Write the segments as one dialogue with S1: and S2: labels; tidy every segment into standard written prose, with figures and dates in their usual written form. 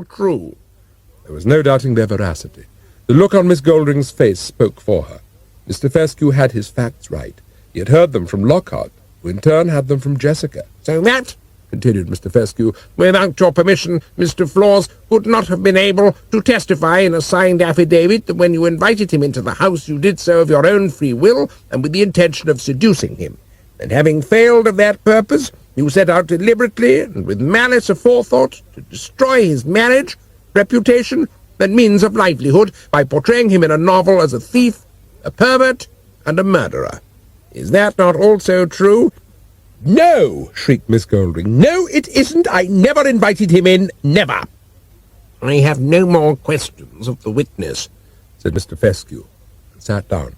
S1: all true?"
S2: There was no doubting their veracity. The look on Miss Goldring's face spoke for her. Mr. Fescue had his facts right. He had heard them from Lockhart, who in turn had them from Jessica.
S1: "So that," continued Mr. Fescue, "without your permission, Mr. Flawse would not have been able to testify in a signed affidavit that when you invited him into the house you did so of your own free will and with the intention of seducing him, and having failed of that purpose, you set out deliberately and with malice aforethought to destroy his marriage, reputation, and means of livelihood by portraying him in a novel as a thief, a pervert, and a murderer. Is that not also true?"
S2: "No!" shrieked Miss Goldring. "No, it isn't. I never invited him in. Never."
S1: "I have no more questions of the witness,"
S2: said Mr. Fescue, and sat down.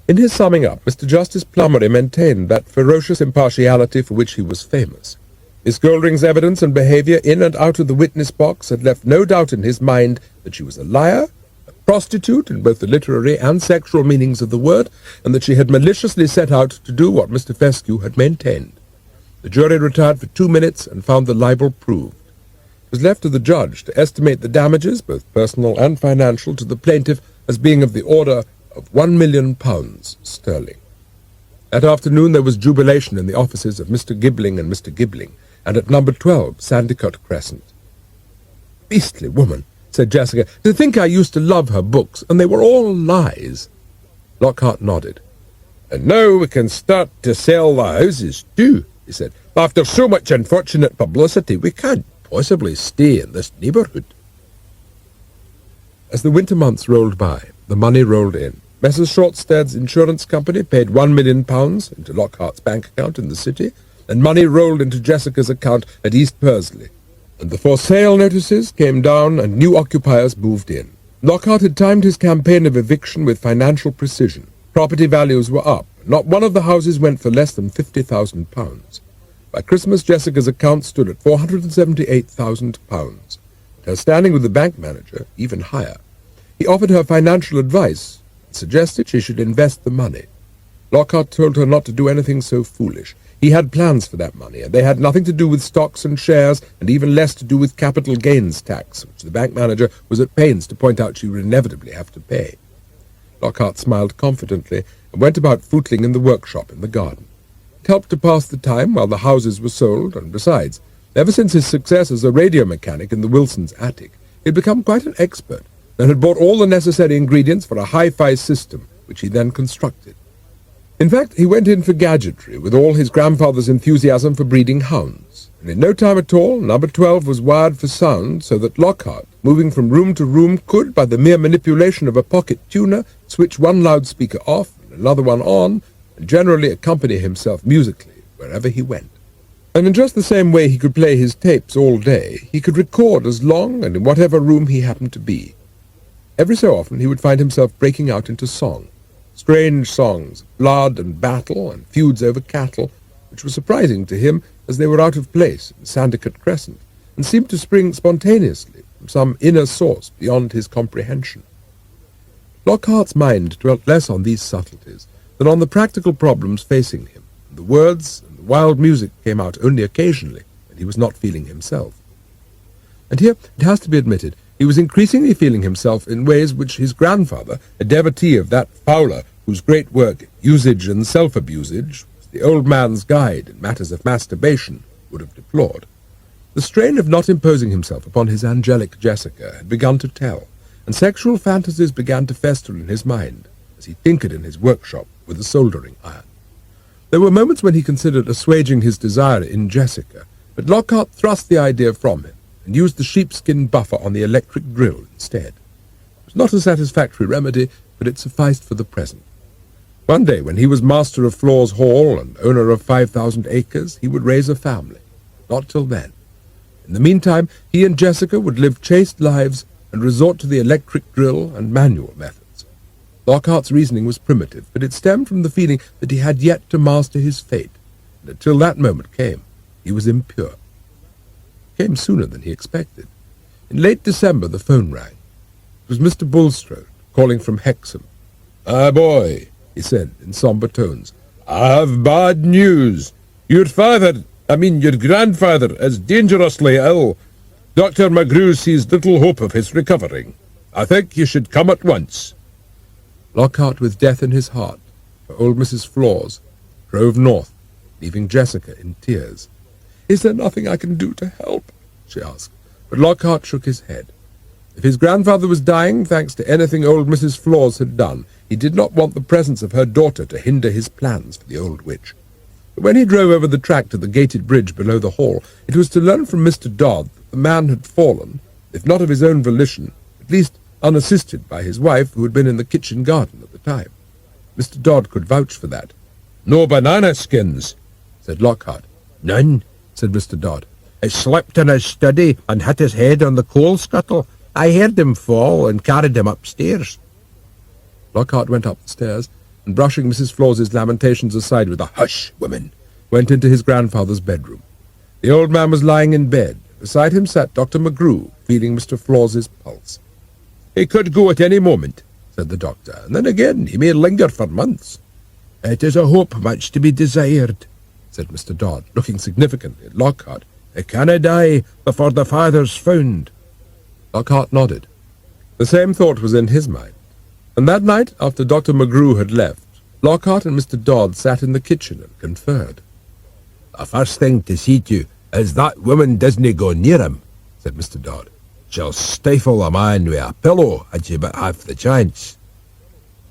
S2: In his summing up, Mr. Justice Plummery maintained that ferocious impartiality for which he was famous. Miss Goldring's evidence and behaviour in and out of the witness box had left no doubt in his mind that she was a liar, a prostitute in both the literary and sexual meanings of the word, and that she had maliciously set out to do what Mr. Fescue had maintained. The jury retired for 2 minutes and found the libel proved. It was left to the judge to estimate the damages, both personal and financial, to the plaintiff as being of the order of £1,000,000 sterling. That afternoon there was jubilation in the offices of Mr. Gibbling and Mr. Gibbling, and at number 12, Sandycut Crescent. "Beastly woman," said Jessica. "To think I used to love her books, and they were all lies." Lockhart nodded. "And now we can start to sell the houses too," he said. "After so much unfortunate publicity, we can't possibly stay in this neighbourhood." As the winter months rolled by, the money rolled in. Messrs. Shortstead's insurance company paid £1,000,000 into Lockhart's bank account in the city, and money rolled into Jessica's account at East Pursley. And the for sale notices came down and new occupiers moved in. Lockhart had timed his campaign of eviction with financial precision. Property values were up. Not one of the houses went for less than £50,000. By Christmas, Jessica's account stood at £478,000, and her standing with the bank manager even higher. He offered her financial advice and suggested she should invest the money. Lockhart told her not to do anything so foolish. He had plans for that money, and they had nothing to do with stocks and shares, and even less to do with capital gains tax, which the bank manager was at pains to point out she would inevitably have to pay. Lockhart smiled confidently and went about footling in the workshop in the garden. It helped to pass the time while the houses were sold, and besides, ever since his success as a radio mechanic in the Wilsons' attic, he had become quite an expert, and had bought all the necessary ingredients for a hi-fi system, which he then constructed. In fact, he went in for gadgetry with all his grandfather's enthusiasm for breeding hounds, and in no time at all, number 12 was wired for sound so that Lockhart, moving from room to room, could, by the mere manipulation of a pocket tuner, switch one loudspeaker off and another one on, and generally accompany himself musically wherever he went. And in just the same way he could play his tapes all day, he could record as long and in whatever room he happened to be. Every so often he would find himself breaking out into song. Strange songs, blood and battle, and feuds over cattle, which were surprising to him as they were out of place in Sandycut Crescent, and seemed to spring spontaneously from some inner source beyond his comprehension. Lockhart's mind dwelt less on these subtleties than on the practical problems facing him, and the words and the wild music came out only occasionally, and he was not feeling himself. And here, it has to be admitted, he was increasingly feeling himself in ways which his grandfather, a devotee of that Fowler whose great work, Usage and Self-Abusage, was the old man's guide in matters of masturbation, would have deplored. The strain of not imposing himself upon his angelic Jessica had begun to tell, and sexual fantasies began to fester in his mind as he tinkered in his workshop with a soldering iron. There were moments when he considered assuaging his desire in Jessica, but Lockhart thrust the idea from him, and used the sheepskin buffer on the electric drill instead. It was not a satisfactory remedy, but it sufficed for the present. One day, when he was master of Flawse Hall and owner of 5,000 acres, he would raise a family. Not till then. In the meantime, he and Jessica would live chaste lives and resort to the electric drill and manual methods. Lockhart's reasoning was primitive, but it stemmed from the feeling that he had yet to master his fate, and until that moment came, he was impure. Came sooner than he expected. In late December the phone rang. It was Mr. Bulstrode, calling from Hexham. "Ah, boy," he said in sombre tones, "I have bad news. Your grandfather is dangerously ill. Dr. McGrew sees little hope of his recovering. I think you should come at once." Lockhart, with death in his heart for old Mrs. Flawse, drove north, leaving Jessica in tears. "Is there nothing I can do to help?" she asked, but Lockhart shook his head. If his grandfather was dying thanks to anything old Mrs. Flawse had done, he did not want the presence of her daughter to hinder his plans for the old witch. But when he drove over the track to the gated bridge below the hall, it was to learn from Mr. Dodd that the man had fallen, if not of his own volition, at least unassisted by his wife, who had been in the kitchen garden at the time. Mr. Dodd could vouch for that. "No banana skins," said Lockhart. "None," said Mr. Dodd. "He slept in his study and hit his head on the coal scuttle. I heard him fall and carried him upstairs." Lockhart went up the stairs, and brushing Mrs. Flawse's lamentations aside with a "Hush, woman," went into his grandfather's bedroom. The old man was lying in bed. Beside him sat Dr. McGrew, feeling Mr. Flawse's pulse. "He could go at any moment," said the doctor, "and then again he may linger for months." "It is a hope much to be desired," said Mr. Dodd, looking significantly at Lockhart. "He canna die before the father's found." Lockhart nodded. The same thought was in his mind, and that night, after Dr. McGrew had left, Lockhart and Mr. Dodd sat in the kitchen and conferred. "The first thing to see to is that woman doesn't go near him," said Mr. Dodd. "She'll stifle a man with a pillow had she but half the chance."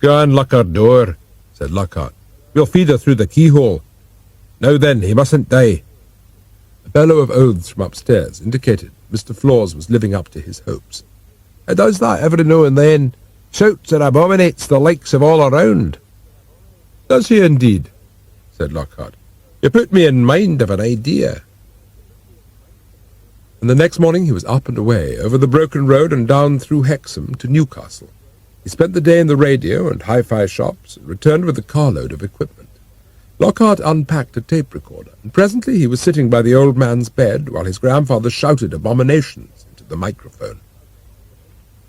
S2: "Go and lock her door," said Lockhart. "We'll feed her through the keyhole. Now then, he mustn't die." A bellow of oaths from upstairs indicated Mr. Flawse was living up to his hopes. "He does that every now and then. Shouts and abominates the likes of all around." "Does he indeed?" said Lockhart. "You put me in mind of an idea." And the next morning he was up and away, over the broken road and down through Hexham to Newcastle. He spent the day in the radio and hi-fi shops and returned with a carload of equipment. Lockhart unpacked a tape recorder, and presently he was sitting by the old man's bed while his grandfather shouted abominations into the microphone.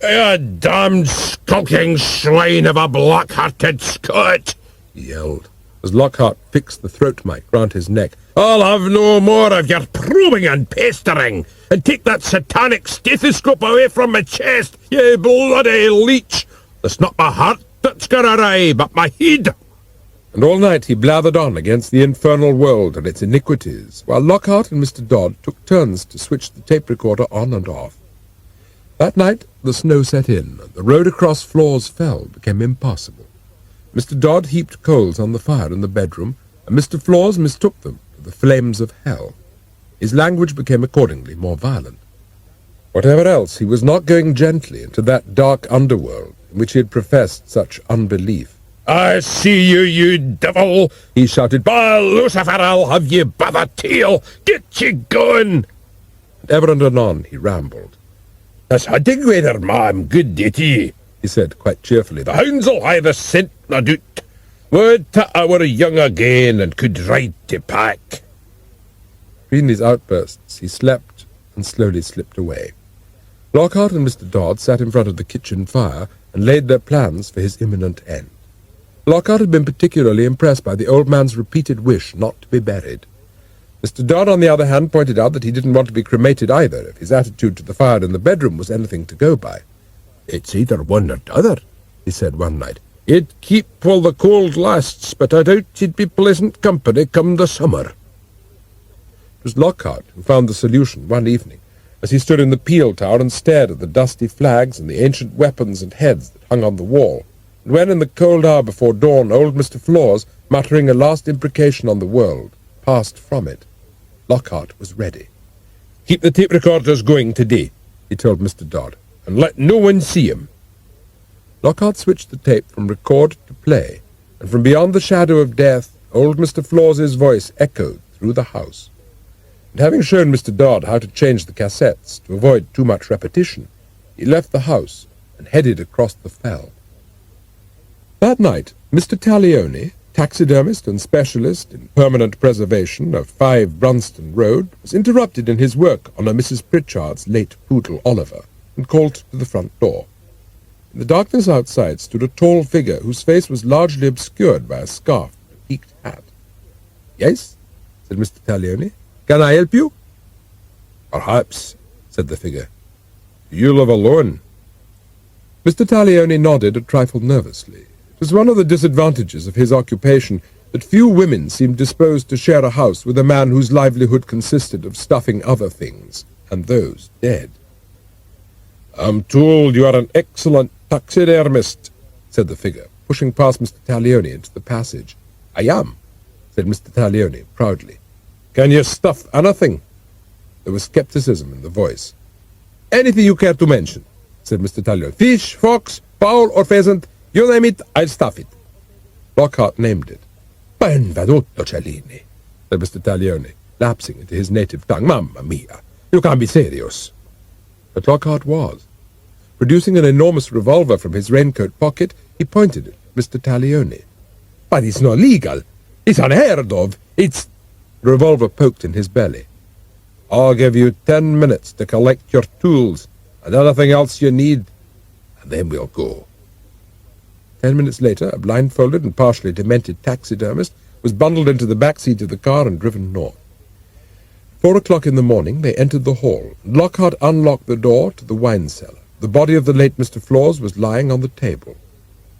S2: "You damned skulking swine of a black-hearted Scot!" he yelled, as Lockhart fixed the throat mic round his neck. "I'll have no more of your probing and pestering, and take that satanic stethoscope away from my chest, you bloody leech! It's not my heart that's got awry, but my head!" And all night he blathered on against the infernal world and its iniquities, while Lockhart and Mr. Dodd took turns to switch the tape recorder on and off. That night the snow set in, and the road across Flawse Fell became impassable. Mr. Dodd heaped coals on the fire in the bedroom, and Mr. Flawse mistook them for the flames of hell. His language became accordingly more violent. Whatever else, he was not going gently into that dark underworld in which he had professed such unbelief. "I see you, you devil!" he shouted. "By Lucifer, I'll have you by the tail! Get ye going!" And ever and anon he rambled. "It's hunting weather, ma'am, good duty," he said quite cheerfully. "The hounds'll hae the scent, no doubt. Would that I were young again and could ride to pack." Between these outbursts he slept and slowly slipped away. Lockhart and Mr. Dodd sat in front of the kitchen fire and laid their plans for his imminent end. Lockhart had been particularly impressed by the old man's repeated wish not to be buried. Mr. Dodd, on the other hand, pointed out that he didn't want to be cremated either, if his attitude to the fire in the bedroom was anything to go by. "It's either one or t'other," he said one night. "He'd keep while the cold lasts, but I doubt he'd be pleasant company come the summer." It was Lockhart who found the solution one evening, as he stood in the peel tower and stared at the dusty flags and the ancient weapons and heads that hung on the wall. And when, in the cold hour before dawn, old Mr. Flawse, muttering a last imprecation on the world, passed from it, Lockhart was ready. "Keep the tape recorders going today," he told Mr. Dodd, "and let no one see him." Lockhart switched the tape from record to play, and from beyond the shadow of death, old Mr. Flawse's voice echoed through the house. And having shown Mr. Dodd how to change the cassettes to avoid too much repetition, he left the house and headed across the fell. That night, Mr. Taglioni, taxidermist and specialist in permanent preservation of 5 Brunston Road, was interrupted in his work on a Mrs. Pritchard's late poodle Oliver, and called to the front door. In the darkness outside stood a tall figure whose face was largely obscured by a scarf and a peaked hat. "Yes," said Mr. Taglioni. "Can I help you?" "Perhaps," said the figure. "Do you live alone?" Mr. Taglioni nodded a trifle nervously. It was one of the disadvantages of his occupation that few women seemed disposed to share a house with a man whose livelihood consisted of stuffing other things, and those dead. "I'm told you are an excellent taxidermist," said the figure, pushing past Mr. Taglioni into the passage. "I am," said Mr. Taglioni proudly. "Can you stuff anything?" There was skepticism in the voice. "Anything you care to mention," said Mr. Taglioni. "Fish, fox, fowl, or pheasant, you name it, I'll stuff it." Lockhart named it. "Benvenuto, Cellini," said Mr. Taglioni, lapsing into his native tongue. "Mamma mia, you can't be serious." But Lockhart was. Producing an enormous revolver from his raincoat pocket, he pointed it at Mr. Taglioni. "But it's not legal. It's unheard of. It's—" The revolver poked in his belly. "I'll give you 10 minutes to collect your tools and anything else you need, and then we'll go." 10 minutes later, a blindfolded and partially demented taxidermist was bundled into the back seat of the car and driven north. 4 o'clock in the morning, they entered the hall, and Lockhart unlocked the door to the wine cellar. The body of the late Mr. Flawse was lying on the table.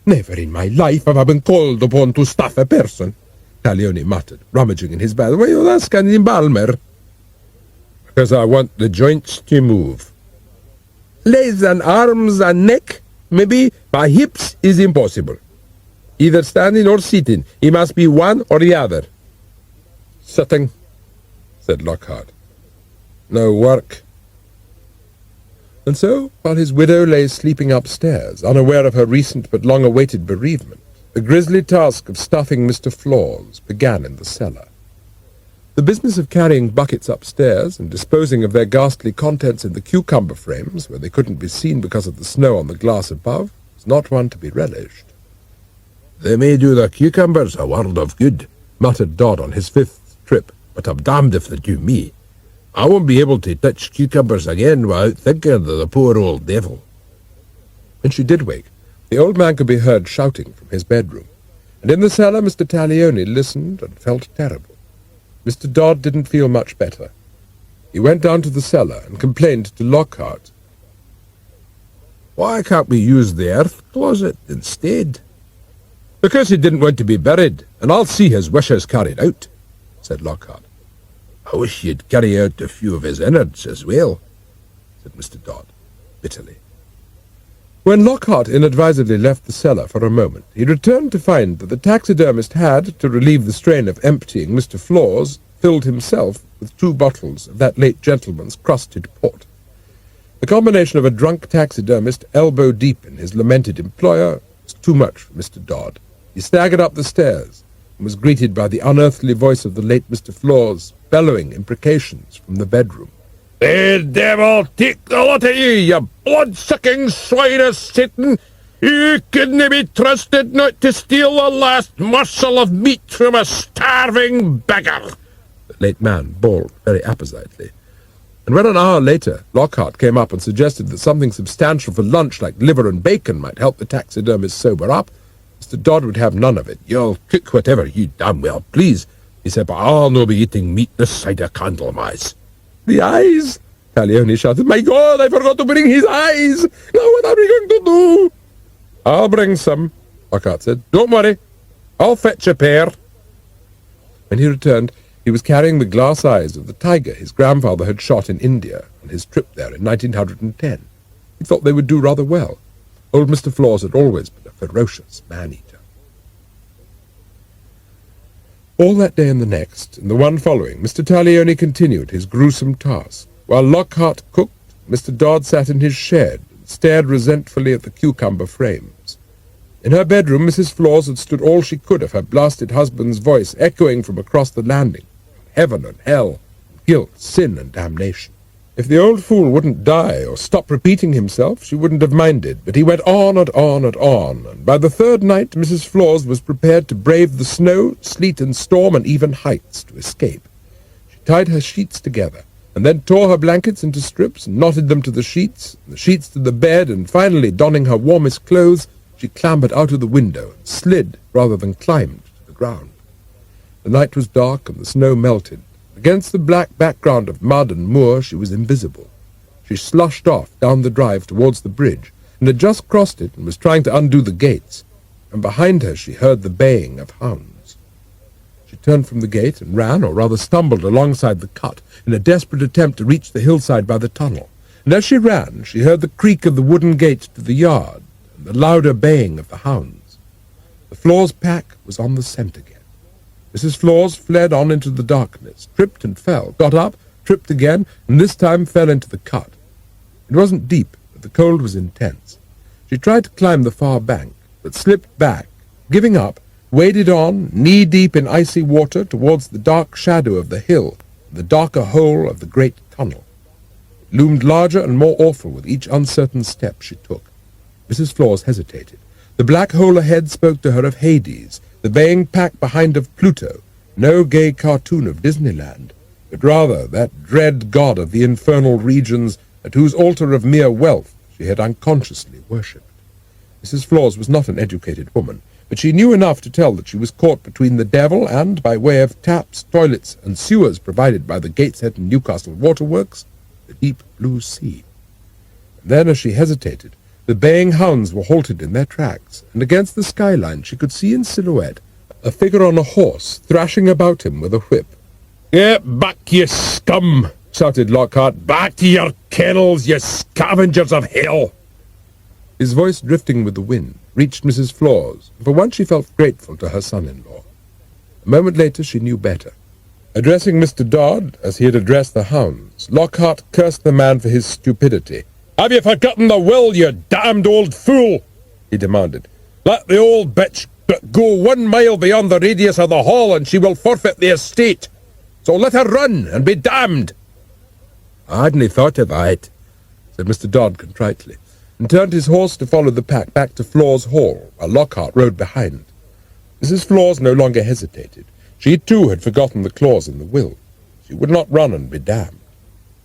S2: "Never in my life have I been called upon to stuff a person," Taglioni muttered, rummaging in his bag. "Why you asking in Balmer?" "Because I want the joints to move." "Legs and arms and neck? Maybe my hips is impossible. Either standing or sitting. It must be one or the other." "Sitting," said Lockhart. "No work." And so, while his widow lay sleeping upstairs, unaware of her recent but long-awaited bereavement, the grisly task of stuffing Mr. Flawse began in the cellar. The business of carrying buckets upstairs and disposing of their ghastly contents in the cucumber frames, where they couldn't be seen because of the snow on the glass above, was not one to be relished. "They may do the cucumbers a world of good," muttered Dodd on his 5th trip, "but I'm damned if they do me. I won't be able to touch cucumbers again without thinking of the poor old devil." When she did wake, the old man could be heard shouting from his bedroom, and in the cellar Mr. Taglioni listened and felt terrible. Mr. Dodd didn't feel much better. He went down to the cellar and complained to Lockhart. "Why can't we use the earth closet instead?" "Because he didn't want to be buried, and I'll see his wishes carried out," said Lockhart. "I wish you'd carry out a few of his innards as well," said Mr. Dodd, bitterly. When Lockhart inadvisedly left the cellar for a moment, he returned to find that the taxidermist had, to relieve the strain of emptying Mr. Flawse, filled himself with 2 bottles of that late gentleman's crusted port. The combination of a drunk taxidermist elbow-deep in his lamented employer was too much for Mr. Dodd. He staggered up the stairs and was greeted by the unearthly voice of the late Mr. Flawse, bellowing imprecations from the bedroom. "The devil take the lot of you blood-sucking swine of Satan! You couldn't be trusted not to steal the last morsel of meat from a starving beggar!" The late man bawled very appositely. And when an hour later Lockhart came up and suggested that something substantial for lunch like liver and bacon might help the taxidermist sober up, Mr. Dodd would have none of it. "You'll cook whatever you damn well please," he said, "but I'll no be eating meat this side of Candlemas." "The eyes!" Taglioni shouted. "My God, I forgot to bring his eyes! Now what are we going to do?" "I'll bring some," Lockhart said. "Don't worry. I'll fetch a pair." When he returned, he was carrying the glass eyes of the tiger his grandfather had shot in India on his trip there in 1910. He thought they would do rather well. Old Mr. Flawse had always been a ferocious man-eater. All that day and the next, and the one following, Mr. Taglioni continued his gruesome task. While Lockhart cooked, Mr. Dodd sat in his shed and stared resentfully at the cucumber frames. In her bedroom, Mrs. Flawse had stood all she could of her blasted husband's voice echoing from across the landing. Heaven and hell, guilt, sin and damnation. If the old fool wouldn't die or stop repeating himself, she wouldn't have minded, but he went on and on and on, and by the 3rd night Mrs. Flawse was prepared to brave the snow, sleet and storm and even heights to escape. She tied her sheets together, and then tore her blankets into strips and knotted them to the sheets to the bed, and finally, donning her warmest clothes, she clambered out of the window and slid rather than climbed to the ground. The night was dark and the snow melted. Against the black background of mud and moor she was invisible. She slushed off down the drive towards the bridge, and had just crossed it and was trying to undo the gates, and behind her she heard the baying of hounds. She turned from the gate and ran, or rather stumbled, alongside the cut in a desperate attempt to reach the hillside by the tunnel, and as she ran she heard the creak of the wooden gate to the yard and the louder baying of the hounds. The Flawse pack was on the scent again. Mrs. Flawse fled on into the darkness, tripped and fell, got up, tripped again, and this time fell into the cut. It wasn't deep, but the cold was intense. She tried to climb the far bank, but slipped back, giving up, waded on, knee-deep in icy water, towards the dark shadow of the hill, and the darker hole of the great tunnel. It loomed larger and more awful with each uncertain step she took. Mrs. Flawse hesitated. The black hole ahead spoke to her of Hades, the baying pack behind of Pluto, no gay cartoon of Disneyland, but rather that dread god of the infernal regions at whose altar of mere wealth she had unconsciously worshipped. Mrs. Flawse was not an educated woman, but she knew enough to tell that she was caught between the devil and, by way of taps, toilets, and sewers provided by the Gateshead and Newcastle waterworks, the deep blue sea. And then, as she hesitated, the baying hounds were halted in their tracks, and against the skyline she could see in silhouette a figure on a horse thrashing about him with a whip. "Get back, you scum!" shouted Lockhart. "Back to your kennels, you scavengers of hell!" His voice, drifting with the wind, reached Mrs. Flawse, and for once she felt grateful to her son-in-law. A moment later she knew better. Addressing Mr. Dodd, as he had addressed the hounds, Lockhart cursed the man for his stupidity. "Have you forgotten the will, you damned old fool?" he demanded. "Let the old bitch go 1 mile beyond the radius of the hall, and she will forfeit the estate. So let her run, and be damned." "I hadn't thought of that," said Mr. Dodd contritely, and turned his horse to follow the pack back to Flawse Hall, while Lockhart rode behind. Mrs. Flawse no longer hesitated. She, too, had forgotten the clause in the will. She would not run and be damned.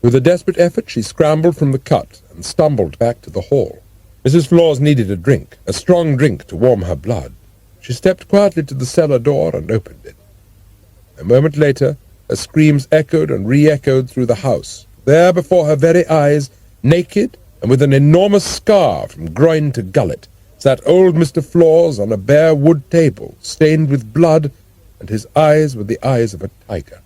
S2: With a desperate effort she scrambled from the cut and stumbled back to the hall. Mrs. Flawse needed a drink, a strong drink to warm her blood. She stepped quietly to the cellar door and opened it. A moment later her screams echoed and re-echoed through the house. There before her very eyes, naked and with an enormous scar from groin to gullet, sat old Mr. Flawse on a bare wood table, stained with blood, and his eyes were the eyes of a tiger.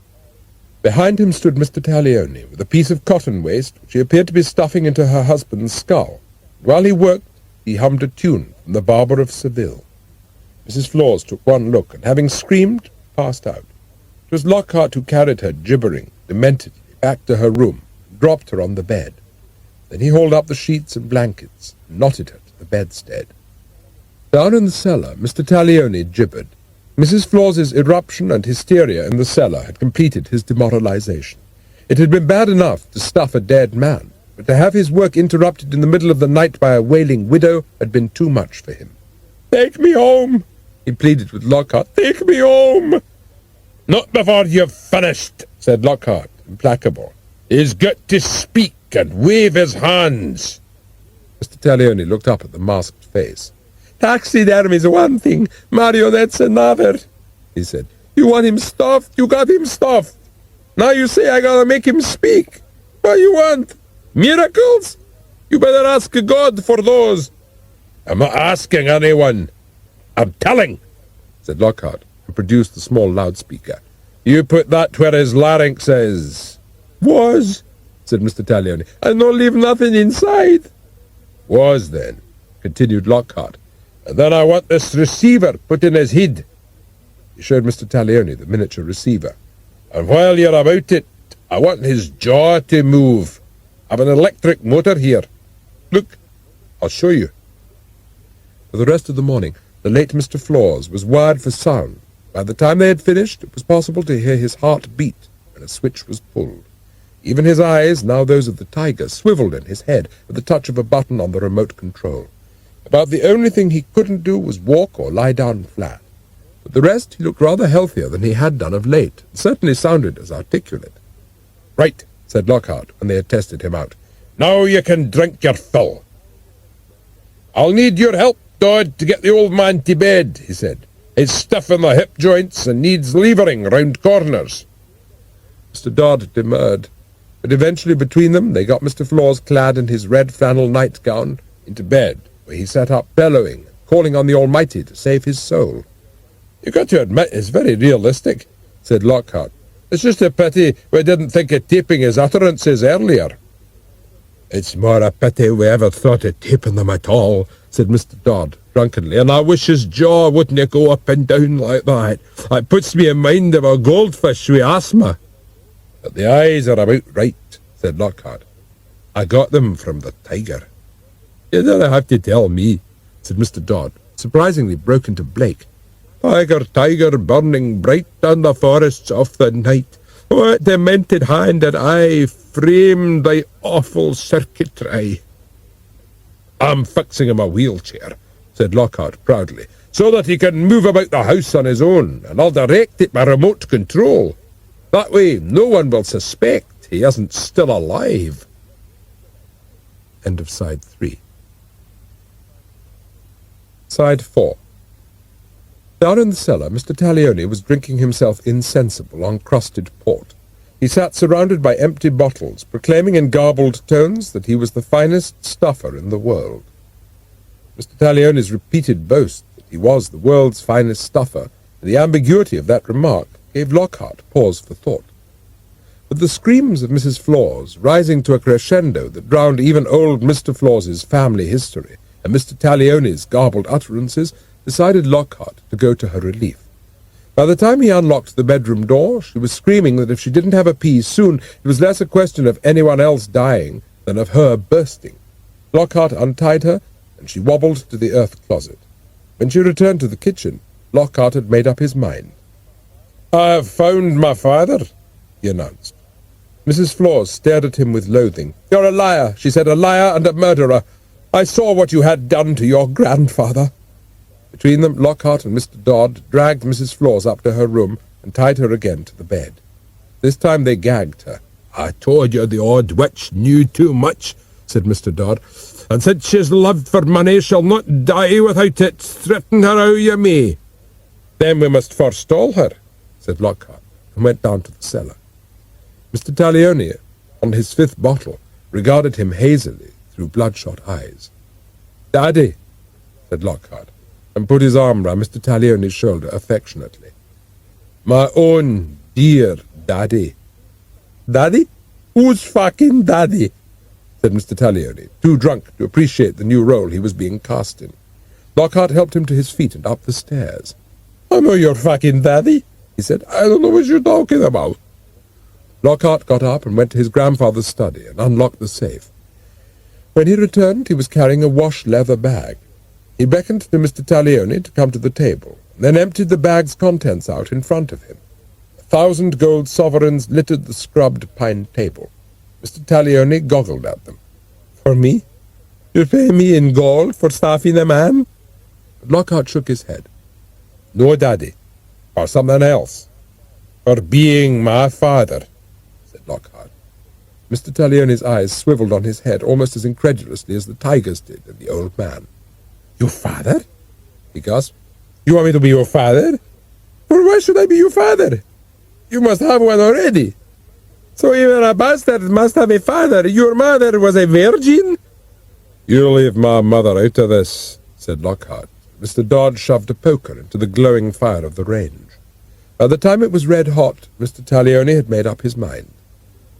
S2: Behind him stood Mr. Taglioni, with a piece of cotton waste which he appeared to be stuffing into her husband's skull. While he worked, he hummed a tune from the Barber of Seville. Mrs. Flawse took one look, and having screamed, passed out. It was Lockhart who carried her, gibbering, dementedly, back to her room, and dropped her on the bed. Then he hauled up the sheets and blankets, and knotted her to the bedstead. Down in the cellar, Mr. Taglioni gibbered. Mrs. Flawse's eruption and hysteria in the cellar had completed his demoralization. It had been bad enough to stuff a dead man, but to have his work interrupted in the middle of the night by a wailing widow had been too much for him. "Take me home," he pleaded with Lockhart. "Take me home." "Not before you've finished," said Lockhart, implacable. "He's got to speak and wave his hands." Mr. Taglioni looked up at the masked face. "Taxidermy's one thing, marionettes another," he said. "You want him stuffed, you got him stuffed. Now you say I gotta make him speak. What you want? Miracles? You better ask God for those." "I'm not asking anyone. I'm telling," said Lockhart, and produced the small loudspeaker. "You put that where his larynx is." "Was," said Mr. Taglioni. "I no leave nothing inside." "Was, then," continued Lockhart. "And then I want this receiver put in his head." He showed Mr. Taglioni the miniature receiver. "And while you're about it, I want his jaw to move. I've an electric motor here. Look, I'll show you." For the rest of the morning, the late Mr. Flawse was wired for sound. By the time they had finished, it was possible to hear his heart beat when a switch was pulled. Even his eyes, now those of the tiger, swiveled in his head at the touch of a button on the remote control. About the only thing he couldn't do was walk or lie down flat. But the rest, he looked rather healthier than he had done of late, and certainly sounded as articulate. "Right," said Lockhart, when they had tested him out. "Now you can drink your fill." "I'll need your help, Dodd, to get the old man to bed," he said. "He's stiff in the hip joints and needs levering round corners." Mr. Dodd demurred. but eventually between them they got Mr. Flawse, clad in his red flannel nightgown, into bed, where he sat up bellowing, calling on the Almighty to save his soul. "You got to admit it's very realistic," said Lockhart. "It's just a pity we didn't think of taping his utterances earlier." "It's more a pity we ever thought of taping them at all," said Mr. Dodd drunkenly, "and I wish his jaw wouldn't go up and down like that. It puts me in mind of a goldfish with asthma." "But the eyes are about right," said Lockhart. "I got them from the tiger." "You don't have to tell me," said Mr. Dodd, surprisingly broken to Blake. "Tiger, tiger, burning bright down the forests of the night, what demented hand and eye framed thy awful circuitry?" "I'm fixing him a wheelchair," said Lockhart proudly, "so that he can move about the house on his own, and I'll direct it by remote control. That way no one will suspect he isn't still alive." End of Side 3. Side 4. Down in the cellar, Mr. Taglioni was drinking himself insensible on crusted port. He sat surrounded by empty bottles, proclaiming in garbled tones that he was the finest stuffer in the world. Mr. Taglioni's repeated boast that he was the world's finest stuffer, and the ambiguity of that remark, gave Lockhart pause for thought. But the screams of Mrs. Flawse, rising to a crescendo that drowned even old Mr. Flawse's family history, and Mr. Taglioni's garbled utterances, decided Lockhart to go to her relief. By the time he unlocked the bedroom door, she was screaming that if she didn't have a pee soon, it was less a question of anyone else dying than of her bursting. Lockhart untied her, and she wobbled to the earth closet. When she returned to the kitchen, Lockhart had made up his mind. "I have found my father," he announced. Mrs. Flawse stared at him with loathing. "You're a liar," she said, "a liar and a murderer. I saw what you had done to your grandfather." Between them, Lockhart and Mr. Dodd dragged Mrs. Flawse up to her room and tied her again to the bed. This time they gagged her. "I told you the old witch knew too much," said Mr. Dodd, "and since she's lived for money, she'll not die without it. Threaten her how you may." "Then we must forestall her," said Lockhart, and went down to the cellar. Mr. Taglioni, on his fifth bottle, regarded him hazily through bloodshot eyes. "Daddy," said Lockhart, and put his arm round Mr. Taglioni's shoulder affectionately. "My own dear Daddy." "Daddy? Who's fucking Daddy?" said Mr. Taglioni, too drunk to appreciate the new role he was being cast in. Lockhart helped him to his feet and up the stairs. "I know your fucking daddy," he said. "I don't know what you're talking about." Lockhart got up and went to his grandfather's study and unlocked the safe. When he returned, he was carrying a wash-leather bag. He beckoned to Mr. Taglioni to come to the table, and then emptied the bag's contents out in front of him. 1,000 gold sovereigns littered the scrubbed pine table. Mr. Taglioni goggled at them. "For me? You pay me in gold for staffing a man?" But Lockhart shook his head. "No, Daddy. For something else. For being my father," said Lockhart. Mr. Taglioni's eyes swiveled on his head almost as incredulously as the tiger's did at the old man. "Your father?" he gasped. "You want me to be your father? For why should I be your father? You must have one already. So even a bastard must have a father. Your mother was a virgin?" "You leave my mother out of this," said Lockhart. Mr. Dodd shoved a poker into the glowing fire of the range. By the time it was red hot, Mr. Taglioni had made up his mind.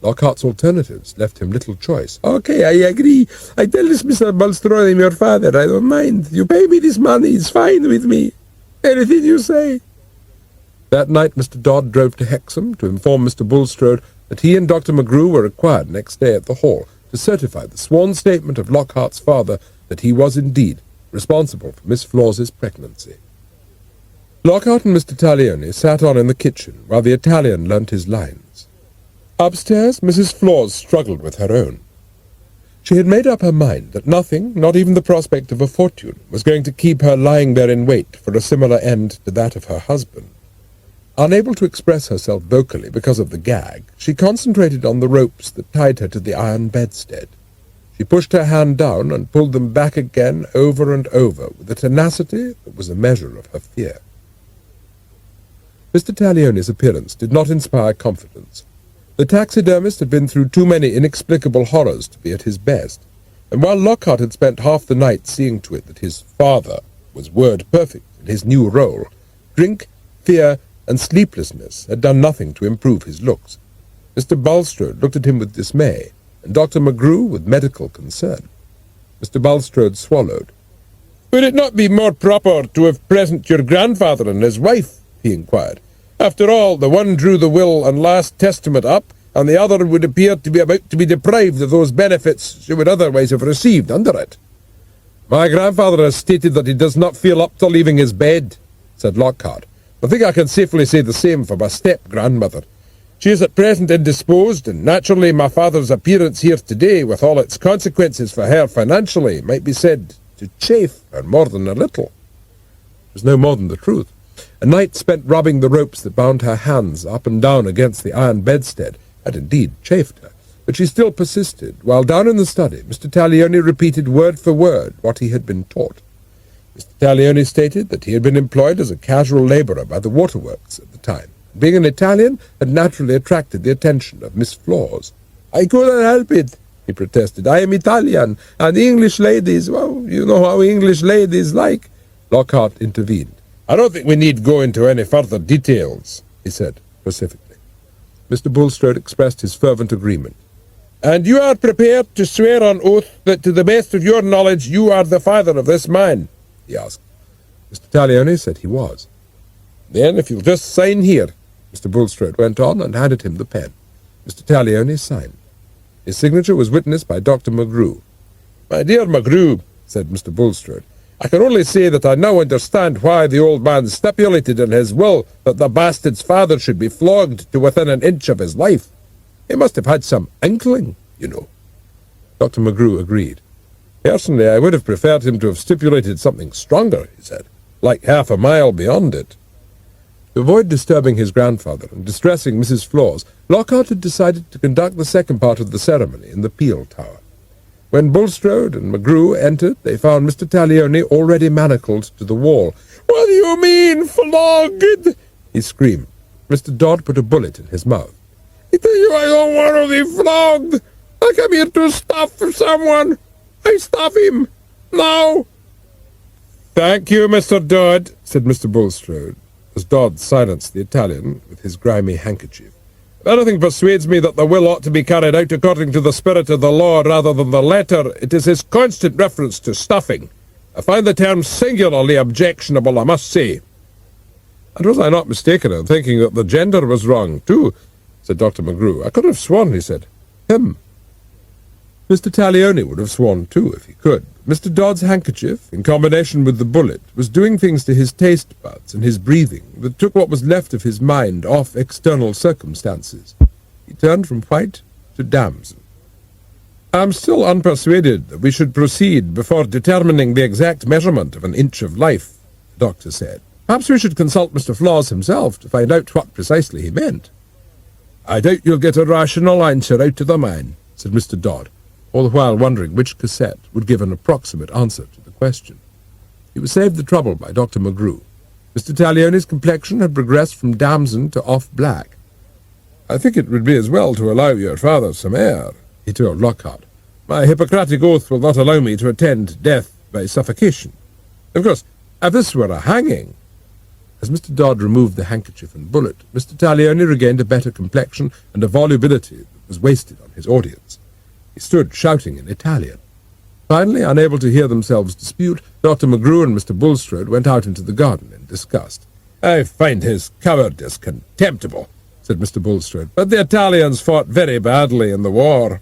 S2: Lockhart's alternatives left him little choice. "Okay, I agree. I tell this Mr. Bulstrode I'm your father. I don't mind. You pay me this money. It's fine with me. Anything you say." That night Mr. Dodd drove to Hexham to inform Mr. Bulstrode that he and Dr. McGrew were required next day at the Hall to certify the sworn statement of Lockhart's father that he was indeed responsible for Miss Flawse's pregnancy. Lockhart and Mr. Taglioni sat on in the kitchen while the Italian learnt his lines. Upstairs, Mrs. Flawse struggled with her own. She had made up her mind that nothing, not even the prospect of a fortune, was going to keep her lying there in wait for a similar end to that of her husband. Unable to express herself vocally because of the gag, she concentrated on the ropes that tied her to the iron bedstead. She pushed her hand down and pulled them back again over and over with a tenacity that was a measure of her fear. Mr. Taglioni's appearance did not inspire confidence. The taxidermist had been through too many inexplicable horrors to be at his best, and while Lockhart had spent half the night seeing to it that his father was word perfect in his new role, drink, fear, and sleeplessness had done nothing to improve his looks. Mr. Bulstrode looked at him with dismay, and Dr. McGrew with medical concern. Mr. Bulstrode swallowed. "Would it not be more proper to have present your grandfather and his wife?" he inquired. "After all, the one drew the will and last testament up, and the other would appear to be about to be deprived of those benefits she would otherwise have received under it." "My grandfather has stated that he does not feel up to leaving his bed," said Lockhart. "I think I can safely say the same for my step-grandmother. She is at present indisposed, and naturally my father's appearance here today, with all its consequences for her financially, might be said to chafe her more than a little." It was no more than the truth. A night spent rubbing the ropes that bound her hands up and down against the iron bedstead had indeed chafed her, but she still persisted, while down in the study Mr. Taglioni repeated word for word what he had been taught. Mr. Taglioni stated that he had been employed as a casual labourer by the waterworks at the time. Being an Italian, had naturally attracted the attention of Miss Flawse. "I couldn't help it," he protested. "I am Italian, and English ladies, well, you know how English ladies like." Lockhart intervened. "I don't think we need go into any further details," he said pacifically. Mr. Bulstrode expressed his fervent agreement. "And you are prepared to swear on oath that to the best of your knowledge you are the father of this man?" he asked. Mr. Taglioni said he was. "Then if you'll just sign here," Mr. Bulstrode went on, and handed him the pen. Mr. Taglioni signed. His signature was witnessed by Dr. McGrew. "My dear McGrew," said Mr. Bulstrode, "I can only say that I now understand why the old man stipulated in his will that the bastard's father should be flogged to within an inch of his life. He must have had some inkling, you know." Dr. McGrew agreed. "Personally, I would have preferred him to have stipulated something stronger," he said, "like half a mile beyond it." To avoid disturbing his grandfather and distressing Mrs. Flawse, Lockhart had decided to conduct the second part of the ceremony in the Peel Tower. When Bulstrode and McGrew entered, they found Mr. Taglioni already manacled to the wall. "What do you mean, flogged?" he screamed. Mr. Dodd put a bullet in his mouth. "I tell you I don't want to be flogged. I come here to stuff for someone. I stuff him. Now." "Thank you, Mr. Dodd," said Mr. Bulstrode, as Dodd silenced the Italian with his grimy handkerchief. "If anything persuades me that the will ought to be carried out according to the spirit of the law rather than the letter, it is his constant reference to stuffing. I find the term singularly objectionable, I must say." "And was I not mistaken in thinking that the gender was wrong, too?" said Dr. McGrew. "I could have sworn he said him." Mr. Taglioni would have sworn, too, if he could. Mr. Dodd's handkerchief, in combination with the bullet, was doing things to his taste buds and his breathing that took what was left of his mind off external circumstances. He turned from white to damson. "I am still unpersuaded that we should proceed before determining the exact measurement of an inch of life," the doctor said. "Perhaps we should consult Mr. Flawse himself to find out what precisely he meant." "I doubt you'll get a rational answer out of the man," said Mr. Dodd, all the while wondering which cassette would give an approximate answer to the question. He was saved the trouble by Dr. McGrew. Mr. Taglioni's complexion had progressed from damson to off-black. "I think it would be as well to allow your father some air," he told Lockhart. "My Hippocratic oath will not allow me to attend death by suffocation. Of course, if this were a hanging—" As Mr. Dodd removed the handkerchief and bullet, Mr. Taglioni regained a better complexion and a volubility that was wasted on his audience. He stood shouting in Italian. Finally, unable to hear themselves dispute, Dr. McGrew and Mr. Bulstrode went out into the garden in disgust. "I find his cowardice contemptible," said Mr. Bulstrode, "but the Italians fought very badly in the war."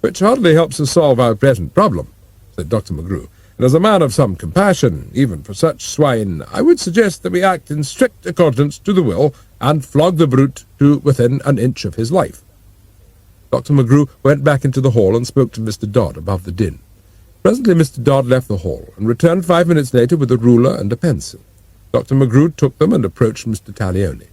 S2: "Which hardly helps to solve our present problem," said Dr. McGrew, "and as a man of some compassion, even for such swine, I would suggest that we act in strict accordance to the will and flog the brute to within an inch of his life." Dr. McGrew went back into the hall and spoke to Mr. Dodd above the din. Presently Mr. Dodd left the hall and returned 5 minutes later with a ruler and a pencil. Dr. McGrew took them and approached Mr. Taglioni.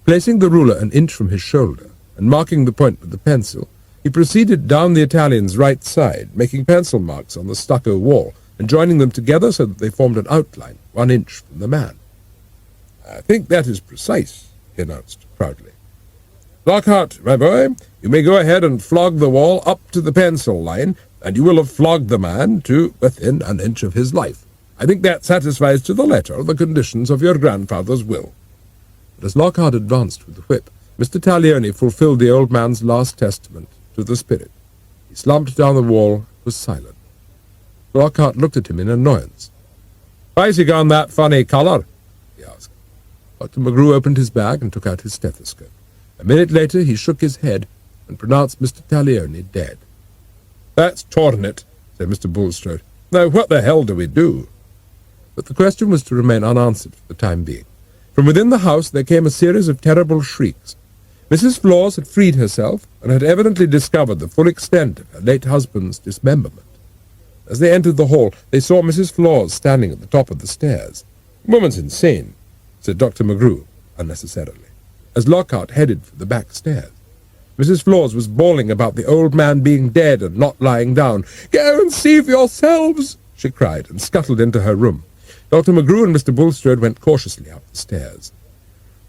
S2: Placing the ruler an inch from his shoulder and marking the point with the pencil, he proceeded down the Italian's right side, making pencil marks on the stucco wall and joining them together so that they formed an outline 1 inch from the man. "I think that is precise," he announced proudly. Lockhart, my boy, you may go ahead and flog the wall up to the pencil line, and you will have flogged the man to within an inch of his life. I think that satisfies to the letter the conditions of your grandfather's will." But as Lockhart advanced with the whip, Mr. Taglioni fulfilled the old man's last testament to the spirit. He slumped down the wall and was silent. Lockhart looked at him in annoyance. "Why's he gone that funny colour?" he asked. Dr. McGrew opened his bag and took out his stethoscope. A minute later he shook his head and pronounced Mr. Taglioni dead. "That's torn it," said Mr. Bulstrode. "Now what the hell do we do?" But the question was to remain unanswered for the time being. From within the house there came a series of terrible shrieks. Mrs. Flawse had freed herself and had evidently discovered the full extent of her late husband's dismemberment. As they entered the hall, they saw Mrs. Flawse standing at the top of the stairs. "The woman's insane," said Dr. McGrew, unnecessarily, as Lockhart headed for the back stairs. Mrs. Flawse was bawling about the old man being dead and not lying down. "Go and see for yourselves," she cried, and scuttled into her room. Dr. McGrew and Mr. Bulstrode went cautiously up the stairs.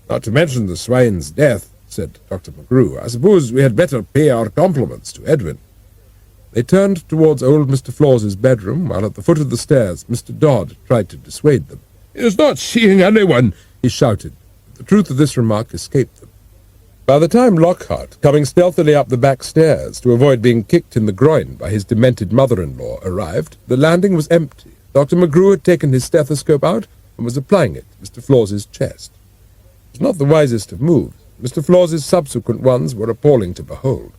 S2: "Not to mention the swine's death," said Dr. McGrew, "I suppose we had better pay our compliments to Edwin." They turned towards old Mr. Flawse's bedroom, while at the foot of the stairs Mr. Dodd tried to dissuade them. "He is not seeing anyone," he shouted. But the truth of this remark escaped them. By the time Lockhart, coming stealthily up the back stairs to avoid being kicked in the groin by his demented mother-in-law, arrived, the landing was empty. Dr. McGrew had taken his stethoscope out and was applying it to Mr. Flawse's chest. It was not the wisest of moves. Mr. Flawse's subsequent ones were appalling to behold.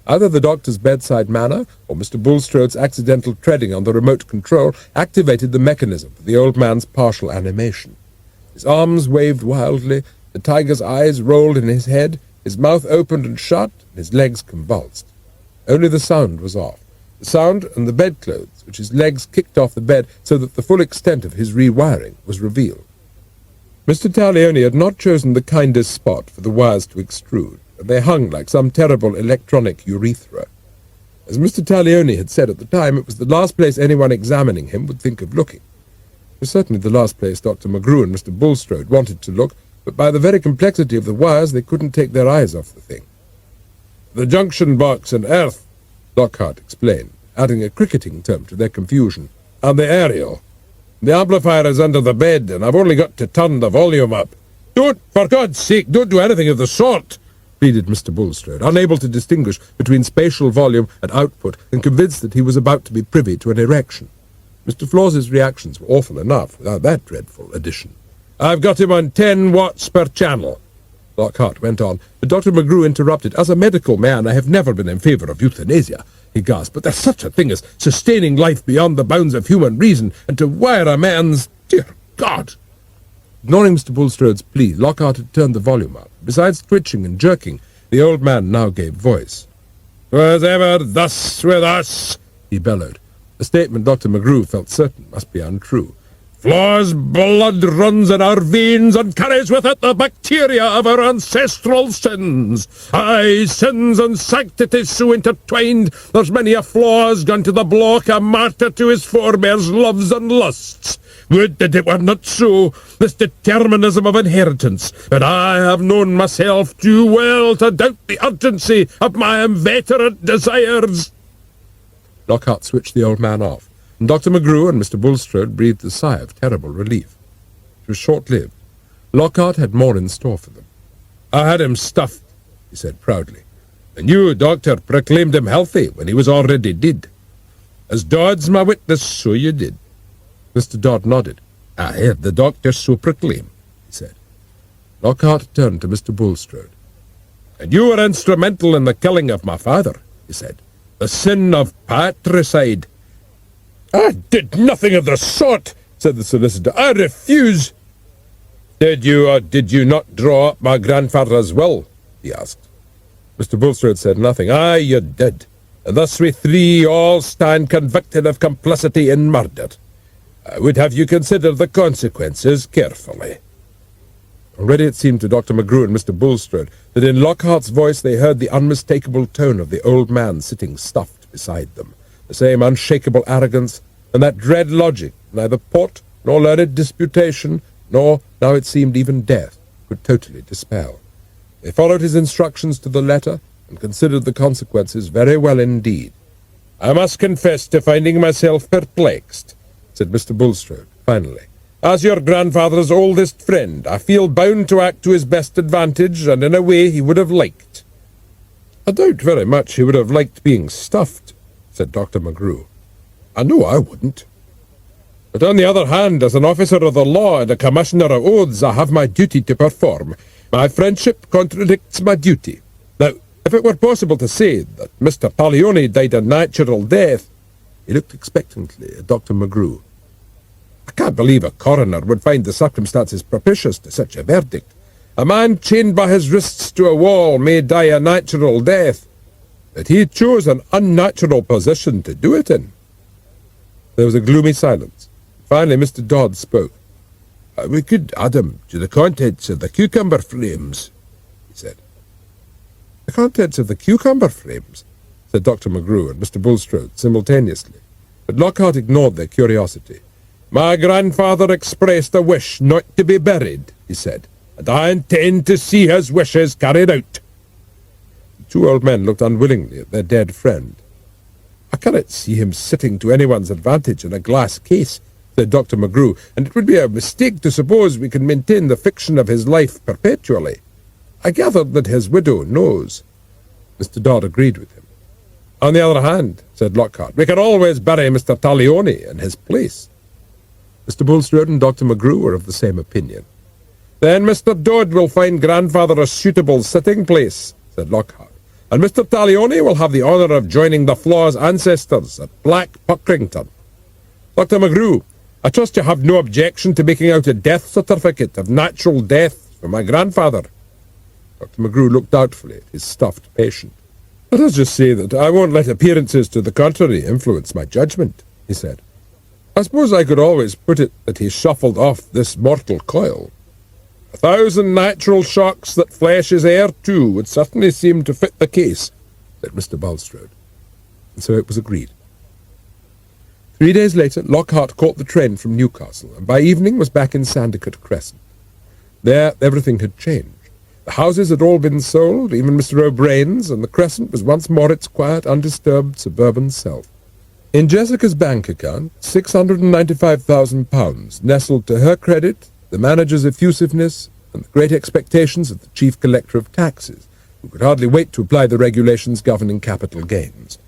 S2: Either the doctor's bedside manner or Mr. Bulstrode's accidental treading on the remote control activated the mechanism for the old man's partial animation. His arms waved wildly, the tiger's eyes rolled in his head, his mouth opened and shut, and his legs convulsed. Only the sound was off. The sound and the bedclothes, which his legs kicked off the bed so that the full extent of his rewiring was revealed. Mr. Taglioni had not chosen the kindest spot for the wires to extrude, and they hung like some terrible electronic urethra. As Mr. Taglioni had said at the time, it was the last place anyone examining him would think of looking. It was certainly the last place Dr. McGrew and Mr. Bulstrode wanted to look, but by the very complexity of the wires they couldn't take their eyes off the thing. "The junction box and earth," Lockhart explained, adding a cricketing term to their confusion, "and the aerial. The amplifier is under the bed, and I've only got to turn the volume up." "Don't, for God's sake, don't do anything of the sort," pleaded Mr. Bulstrode, unable to distinguish between spatial volume and output, and convinced that he was about to be privy to an erection. Mr. Flawse's reactions were awful enough without that dreadful addition. "I've got him on 10 watts per channel," Lockhart went on, but Dr. McGrew interrupted. "As a medical man, I have never been in favour of euthanasia," he gasped, "but there's such a thing as sustaining life beyond the bounds of human reason, and to wire a man's... Dear God!" Ignoring Mr. Bulstrode's plea, Lockhart had turned the volume up. Besides twitching and jerking, the old man now gave voice. "'Twas ever thus with us," he bellowed, a statement Dr. McGrew felt certain must be untrue. "Flaw's blood runs in our veins and carries with it the bacteria of our ancestral sins. Aye, sins and sanctity so intertwined, there's many a Flaw's gone to the block a martyr to his forebears' loves and lusts. Would that it were not so, this determinism of inheritance, but I have known myself too well to doubt the urgency of my inveterate desires." Lockhart switched the old man off, and Dr. McGrew and Mr. Bulstrode breathed a sigh of terrible relief. It was short-lived. Lockhart had more in store for them. "I had him stuffed," he said proudly, "and you, Doctor, proclaimed him healthy when he was already dead. As Dodd's my witness, so you did." Mr. Dodd nodded. "I heard the doctor so proclaim," he said. Lockhart turned to Mr. Bulstrode. "And you were instrumental in the killing of my father," he said. "The sin of patricide." "I did nothing of the sort," said the solicitor. "I refuse." "Did you or did you not draw up my grandfather's will?" he asked. Mr. Bulstrode said nothing. "Aye, you did. And thus we three all stand convicted of complicity in murder. I would have you consider the consequences carefully." Already it seemed to Dr. McGrew and Mr. Bulstrode that in Lockhart's voice they heard the unmistakable tone of the old man sitting stuffed beside them, the same unshakable arrogance, and that dread logic neither port nor learned disputation, nor, now it seemed, even death, could totally dispel. They followed his instructions to the letter and considered the consequences very well indeed. "I must confess to finding myself perplexed," said Mr. Bulstrode, finally. "As your grandfather's oldest friend, I feel bound to act to his best advantage, and in a way he would have liked." "I doubt very much he would have liked being stuffed," said Dr. McGrew. "I know I wouldn't. But on the other hand, as an officer of the law and a commissioner of oaths, I have my duty to perform. My friendship contradicts my duty. Now, if it were possible to say that Mr. Taglioni died a natural death—" He looked expectantly at Dr. McGrew. "I can't believe a coroner would find the circumstances propitious to such a verdict. A man chained by his wrists to a wall may die a natural death, but he chose an unnatural position to do it in." There was a gloomy silence. Finally, Mr. Dodd spoke. "We could add him to the contents of the cucumber frames," he said. "The contents of the cucumber frames?" said Dr. McGrew and Mr. Bulstrode simultaneously, but Lockhart ignored their curiosity. "My grandfather expressed a wish not to be buried," he said, "and I intend to see his wishes carried out." The two old men looked unwillingly at their dead friend. "I cannot see him sitting to anyone's advantage in a glass case," said Dr. McGrew, "and it would be a mistake to suppose we can maintain the fiction of his life perpetually. I gather that his widow knows." Mr. Dodd agreed with him. "On the other hand," said Lockhart, "we can always bury Mr. Taglioni in his place." Mr. Bulstrode and Dr. McGrew were of the same opinion. "Then Mr. Dodd will find grandfather a suitable sitting place," said Lockhart, "and Mr. Taglioni will have the honour of joining the Flawse ancestors at Black Puckrington. Dr. McGrew, I trust you have no objection to making out a death certificate of natural death for my grandfather." Dr. McGrew looked doubtfully at his stuffed patient. "Let us just say that I won't let appearances to the contrary influence my judgment," he said. "I suppose I could always put it that he shuffled off this mortal coil. 1,000 natural shocks that flesh is heir to would certainly seem to fit the case," said Mr. Bulstrode. And so it was agreed. 3 days later, Lockhart caught the train from Newcastle, and by evening was back in Sandicote Crescent. There, everything had changed. The houses had all been sold, even Mr. O'Brien's, and the Crescent was once more its quiet, undisturbed, suburban self. In Jessica's bank account, £695,000 nestled to her credit, the manager's effusiveness, and the great expectations of the chief collector of taxes, who could hardly wait to apply the regulations governing capital gains.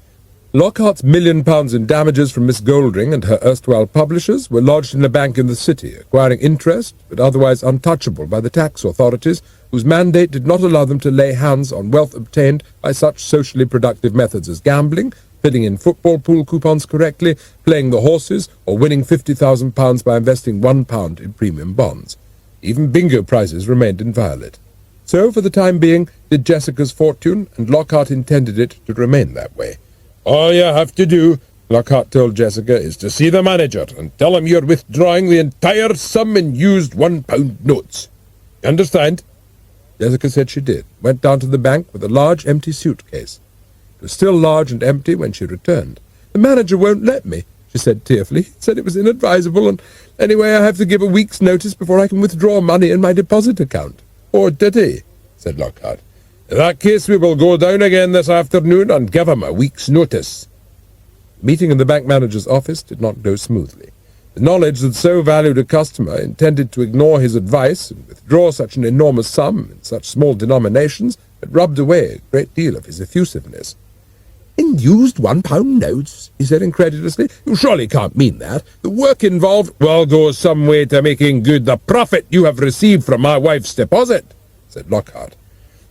S2: Lockhart's £1 million in damages from Miss Goldring and her erstwhile publishers were lodged in a bank in the city, acquiring interest, but otherwise untouchable by the tax authorities, whose mandate did not allow them to lay hands on wealth obtained by such socially productive methods as gambling, filling in football pool coupons correctly, playing the horses, or winning £50,000 by investing £1 in premium bonds. Even bingo prizes remained inviolate. So, for the time being, did Jessica's fortune, and Lockhart intended it to remain that way. "All you have to do," Lockhart told Jessica, "is to see the manager and tell him you're withdrawing the entire sum in used £1 notes. You understand?" Jessica said she did, went down to the bank with a large empty suitcase. It was still large and empty when she returned. "The manager won't let me," she said tearfully. "He said it was inadvisable, and anyway I have to give a week's notice before I can withdraw money in my deposit account." "Or did he?" said Lockhart. "In that case we will go down again this afternoon and give him a week's notice." The meeting in the bank manager's office did not go smoothly. The knowledge that so valued a customer intended to ignore his advice and withdraw such an enormous sum in such small denominations had rubbed away a great deal of his effusiveness. "In used £1 notes?" he said incredulously. "You surely can't mean that. The work involved—" "Will go some way to making good the profit you have received from my wife's deposit," said Lockhart.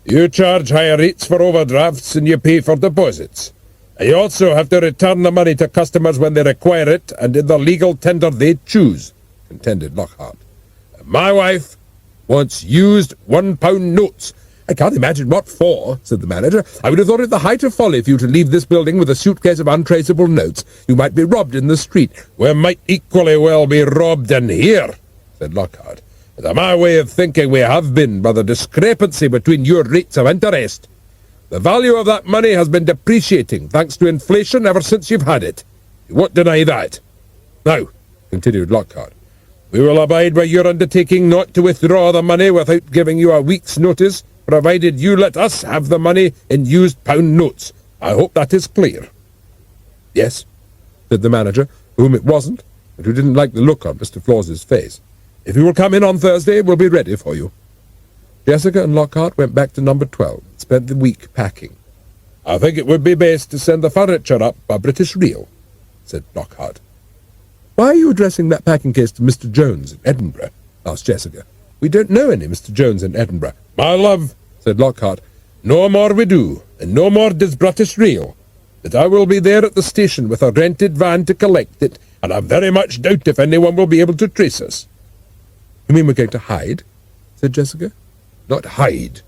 S2: "You charge higher rates for overdrafts than you pay for deposits. And you also have to return the money to customers when they require it and in the legal tender they choose," contended Lockhart. "And my wife wants used £1 notes." "I can't imagine what for," said the manager. "I would have thought it the height of folly for you to leave this building with a suitcase of untraceable notes. You might be robbed in the street." "We might equally well be robbed in here," said Lockhart. "And to my way of thinking we have been by the discrepancy between your rates of interest. The value of that money has been depreciating thanks to inflation ever since you've had it. You won't deny that. Now," continued Lockhart, "we will abide by your undertaking not to withdraw the money without giving you a week's notice, provided you let us have the money in used pound notes. I hope that is clear." "Yes," said the manager, whom it wasn't, but who didn't like the look on Mr. Flawse's face. "If you will come in on Thursday, we'll be ready for you." Jessica and Lockhart went back to number 12 and spent the week packing. "I think it would be best to send the furniture up by British Rail," said Lockhart. "Why are you addressing that packing case to Mr. Jones in Edinburgh?" asked Jessica. "We don't know any Mr. Jones in Edinburgh." "My love," said Lockhart, "no more we do, and no more does British Rail. But I will be there at the station with a rented van to collect it, and I very much doubt if anyone will be able to trace us." "You mean we're going to hide?" said Jessica. "Not hide,"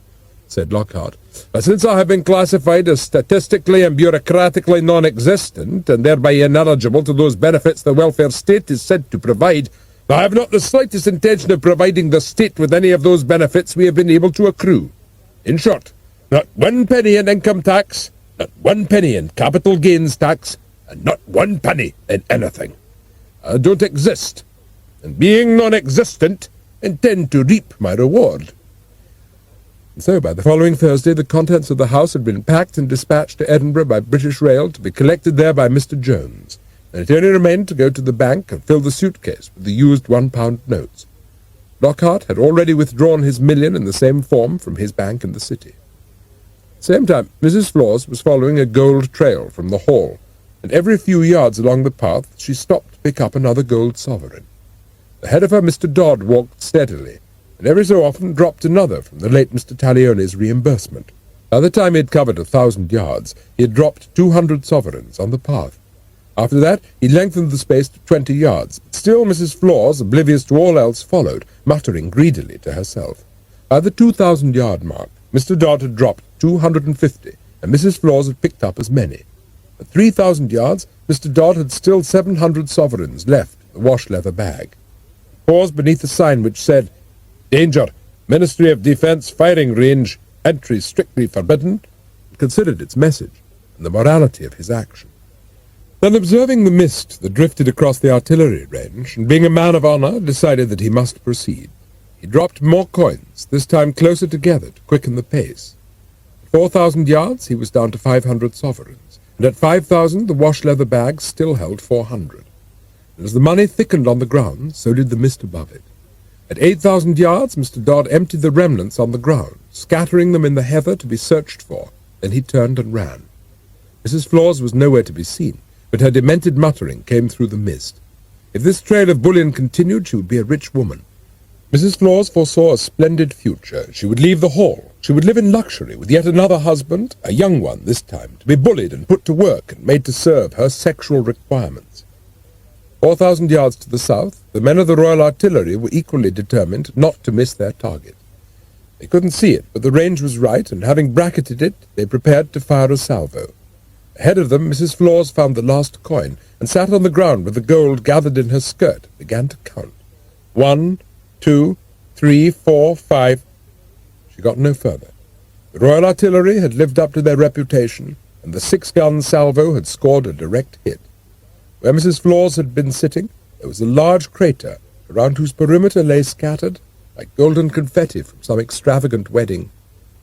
S2: said Lockhart, "but since I have been classified as statistically and bureaucratically non-existent, and thereby ineligible to those benefits the welfare state is said to provide, I have not the slightest intention of providing the state with any of those benefits we have been able to accrue. In short, not 1 penny in income tax, not 1 penny in capital gains tax, and not 1 penny in anything. I don't exist, and being non-existent, intend to reap my reward." And so by the following Thursday the contents of the house had been packed and dispatched to Edinburgh by British Rail to be collected there by Mr. Jones, and it only remained to go to the bank and fill the suitcase with the used £1 notes. Lockhart had already withdrawn his million in the same form from his bank in the city. At the same time, Mrs. Flawse was following a gold trail from the hall, and every few yards along the path she stopped to pick up another gold sovereign. Ahead of her Mr. Dodd walked steadily, and every so often dropped another from the late Mr. Taglione's reimbursement. By the time he had covered 1,000 yards, he had dropped 200 sovereigns on the path. After that, he lengthened the space to 20 yards. Still Mrs. Flawse, oblivious to all else, followed, muttering greedily to herself. By the 2,000-yard mark, Mr. Dodd had dropped 250, and Mrs. Flawse had picked up as many. At 3,000 yards, Mr. Dodd had still 700 sovereigns left in the wash-leather bag. He paused beneath a sign which said, "Danger! Ministry of Defence firing range. Entry strictly forbidden," and considered its message and the morality of his action. Then, observing the mist that drifted across the artillery range, and being a man of honour, decided that he must proceed. He dropped more coins, this time closer together to quicken the pace. At 4,000 yards he was down to 500 sovereigns, and at 5,000 the wash-leather bag still held 400. And as the money thickened on the ground, so did the mist above it. At 8,000 yards Mr. Dodd emptied the remnants on the ground, scattering them in the heather to be searched for. Then he turned and ran. Mrs. Flawse was nowhere to be seen, but her demented muttering came through the mist. If this trail of bullion continued, she would be a rich woman. Mrs. Flawse foresaw a splendid future. She would leave the hall. She would live in luxury with yet another husband, a young one this time, to be bullied and put to work and made to serve her sexual requirements. 4,000 yards to the south, the men of the Royal Artillery were equally determined not to miss their target. They couldn't see it, but the range was right, and having bracketed it, they prepared to fire a salvo. Ahead of them, Mrs. Flawse found the last coin, and sat on the ground with the gold gathered in her skirt, and began to count. 1, 2, 3, 4, 5. She got no further. The Royal Artillery had lived up to their reputation, and the 6-gun salvo had scored a direct hit. Where Mrs. Flawse had been sitting, there was a large crater, around whose perimeter lay scattered, like golden confetti from some extravagant wedding,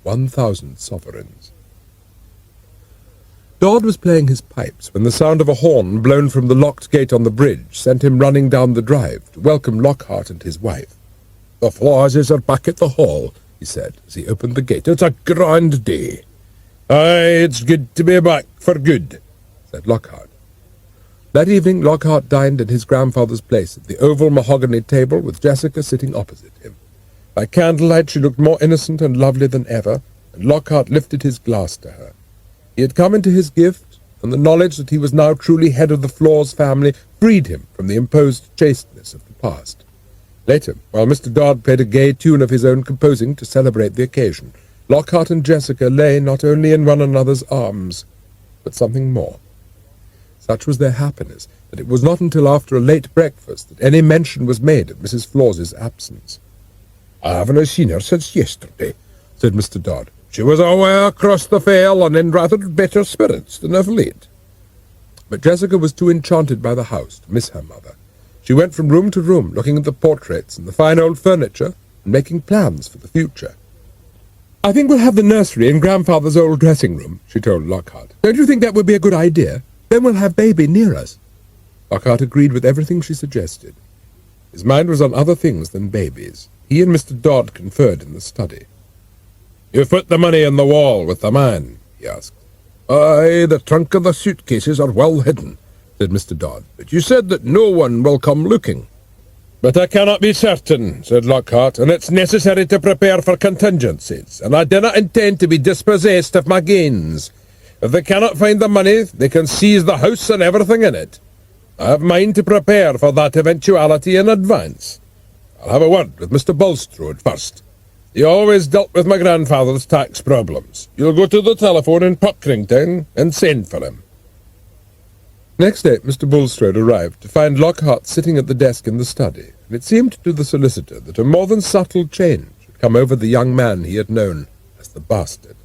S2: 1,000 sovereigns. Dodd was playing his pipes when the sound of a horn blown from the locked gate on the bridge sent him running down the drive to welcome Lockhart and his wife. "The Flawses are back at the hall," he said, as he opened the gate. "It's a grand day." "Aye, it's good to be back for good," said Lockhart. That evening Lockhart dined at his grandfather's place at the oval mahogany table with Jessica sitting opposite him. By candlelight she looked more innocent and lovely than ever, and Lockhart lifted his glass to her. He had come into his gift, and the knowledge that he was now truly head of the Flawse family freed him from the imposed chasteness of the past. Later, while Mr. Dodd played a gay tune of his own composing to celebrate the occasion, Lockhart and Jessica lay not only in one another's arms, but something more. Such was their happiness that it was not until after a late breakfast that any mention was made of Mrs. Flawse's absence. "I haven't seen her since yesterday," said Mr. Dodd. "She was away across the vale and in rather better spirits than of late." But Jessica was too enchanted by the house to miss her mother. She went from room to room, looking at the portraits and the fine old furniture, and making plans for the future. "I think we'll have the nursery in Grandfather's old dressing-room," she told Lockhart. "Don't you think that would be a good idea? Then we'll have Baby near us." Lockhart agreed with everything she suggested. His mind was on other things than babies. He and Mr. Dodd conferred in the study. "You've put the money in the wall with the man?" he asked.
S1: "Aye, the trunk and the suitcases are well hidden," said Mr. Dodd. "But you said that no one will come looking."
S2: "But I cannot be certain," said Lockhart, "and it's necessary to prepare for contingencies, and I do not intend to be dispossessed of my gains. If they cannot find the money, they can seize the house and everything in it. I have mind to prepare for that eventuality in advance. I'll have a word with Mr. Bulstrode first. He always dealt with my grandfather's tax problems. You'll go to the telephone in Puckeringtown and send for him." Next day, Mr. Bulstrode arrived to find Lockhart sitting at the desk in the study, and it seemed to the solicitor that a more than subtle change had come over the young man he had known as the bastard.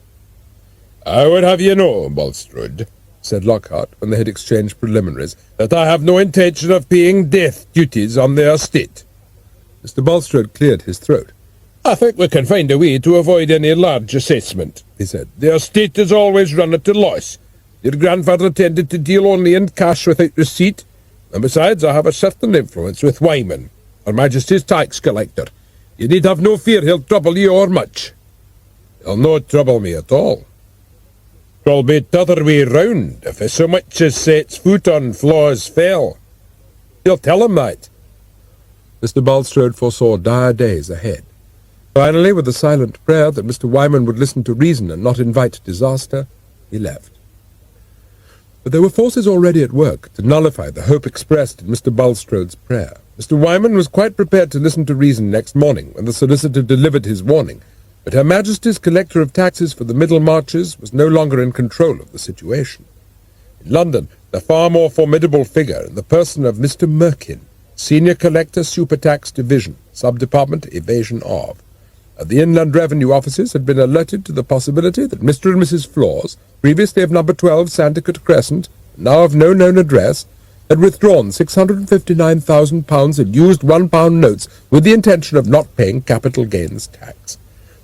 S2: "I would have you know, Bulstrode," said Lockhart, when they had exchanged preliminaries, "that I have no intention of paying death duties on the estate." Mr. Bulstrode cleared his throat. "I think we can find a way to avoid any large assessment," he said. "The estate is always run at a loss. Your grandfather tended to deal only in cash without receipt, and besides I have a certain influence with Wyman, Her Majesty's tax collector. You need have no fear he'll trouble you or much." "He'll not trouble me at all. 'Twill be t'other way round if he so much as sets foot on Flawse fell. You'll tell him that." Mr. Bulstrode foresaw dire days ahead. Finally, with a silent prayer that Mr. Wyman would listen to reason and not invite disaster, he left. But there were forces already at work to nullify the hope expressed in Mr. Bulstrode's prayer. Mr. Wyman was quite prepared to listen to reason next morning when the solicitor delivered his warning, but Her Majesty's collector of taxes for the Middle Marches was no longer in control of the situation. In London, the far more formidable figure in the person of Mr. Merkin, Senior Collector, Supertax Division, Sub-Department Evasion of. At the Inland Revenue Offices had been alerted to the possibility that Mr. and Mrs. Flawse, previously of number 12 Sandicote Crescent, now of no known address, had withdrawn £659,000 in used £1 notes with the intention of not paying capital gains tax.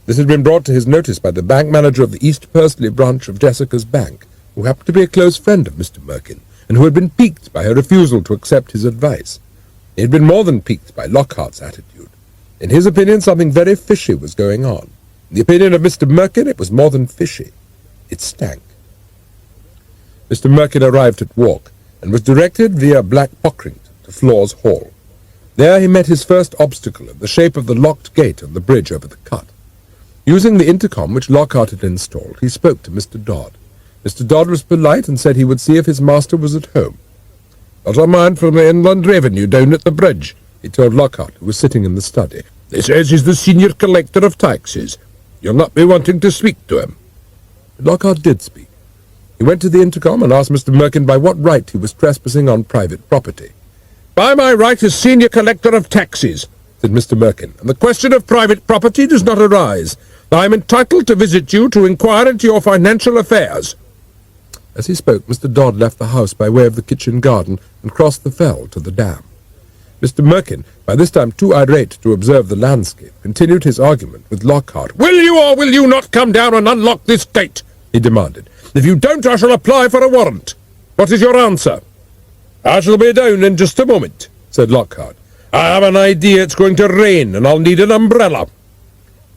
S2: This had been brought to his notice by the bank manager of the East Pursley branch of Jessica's Bank, who happened to be a close friend of Mr. Merkin, and who had been piqued by her refusal to accept his advice. He had been more than piqued by Lockhart's attitude. In his opinion, something very fishy was going on. In the opinion of Mr. Merkin, it was more than fishy. It stank. Mr. Merkin arrived at Walk, and was directed via Black Pockrington to Flawse Hall. There he met his first obstacle in the shape of the locked gate on the bridge over the cut. Using the intercom which Lockhart had installed, he spoke to Mr. Dodd. Mr. Dodd was polite and said he would see if his master was at home. "There's a man from the Inland Revenue down at the bridge," he told Lockhart, who was sitting in the study. "He says he's the senior collector of taxes. You'll not be wanting to speak to him." But Lockhart did speak. He went to the intercom and asked Mr. Merkin by what right he was trespassing on private property. "By my right as senior collector of taxes," said Mr. Merkin, "and the question of private property does not arise. I am entitled to visit you to inquire into your financial affairs." As he spoke, Mr. Dodd left the house by way of the kitchen garden and crossed the fell to the dam. Mr. Merkin, by this time too irate to observe the landscape, continued his argument with Lockhart. "Will you or will you not come down and unlock this gate?" he demanded. "If you don't, I shall apply for a warrant. What is your answer?" "I shall be down in just a moment," said Lockhart. "I have an idea it's going to rain, and I'll need an umbrella."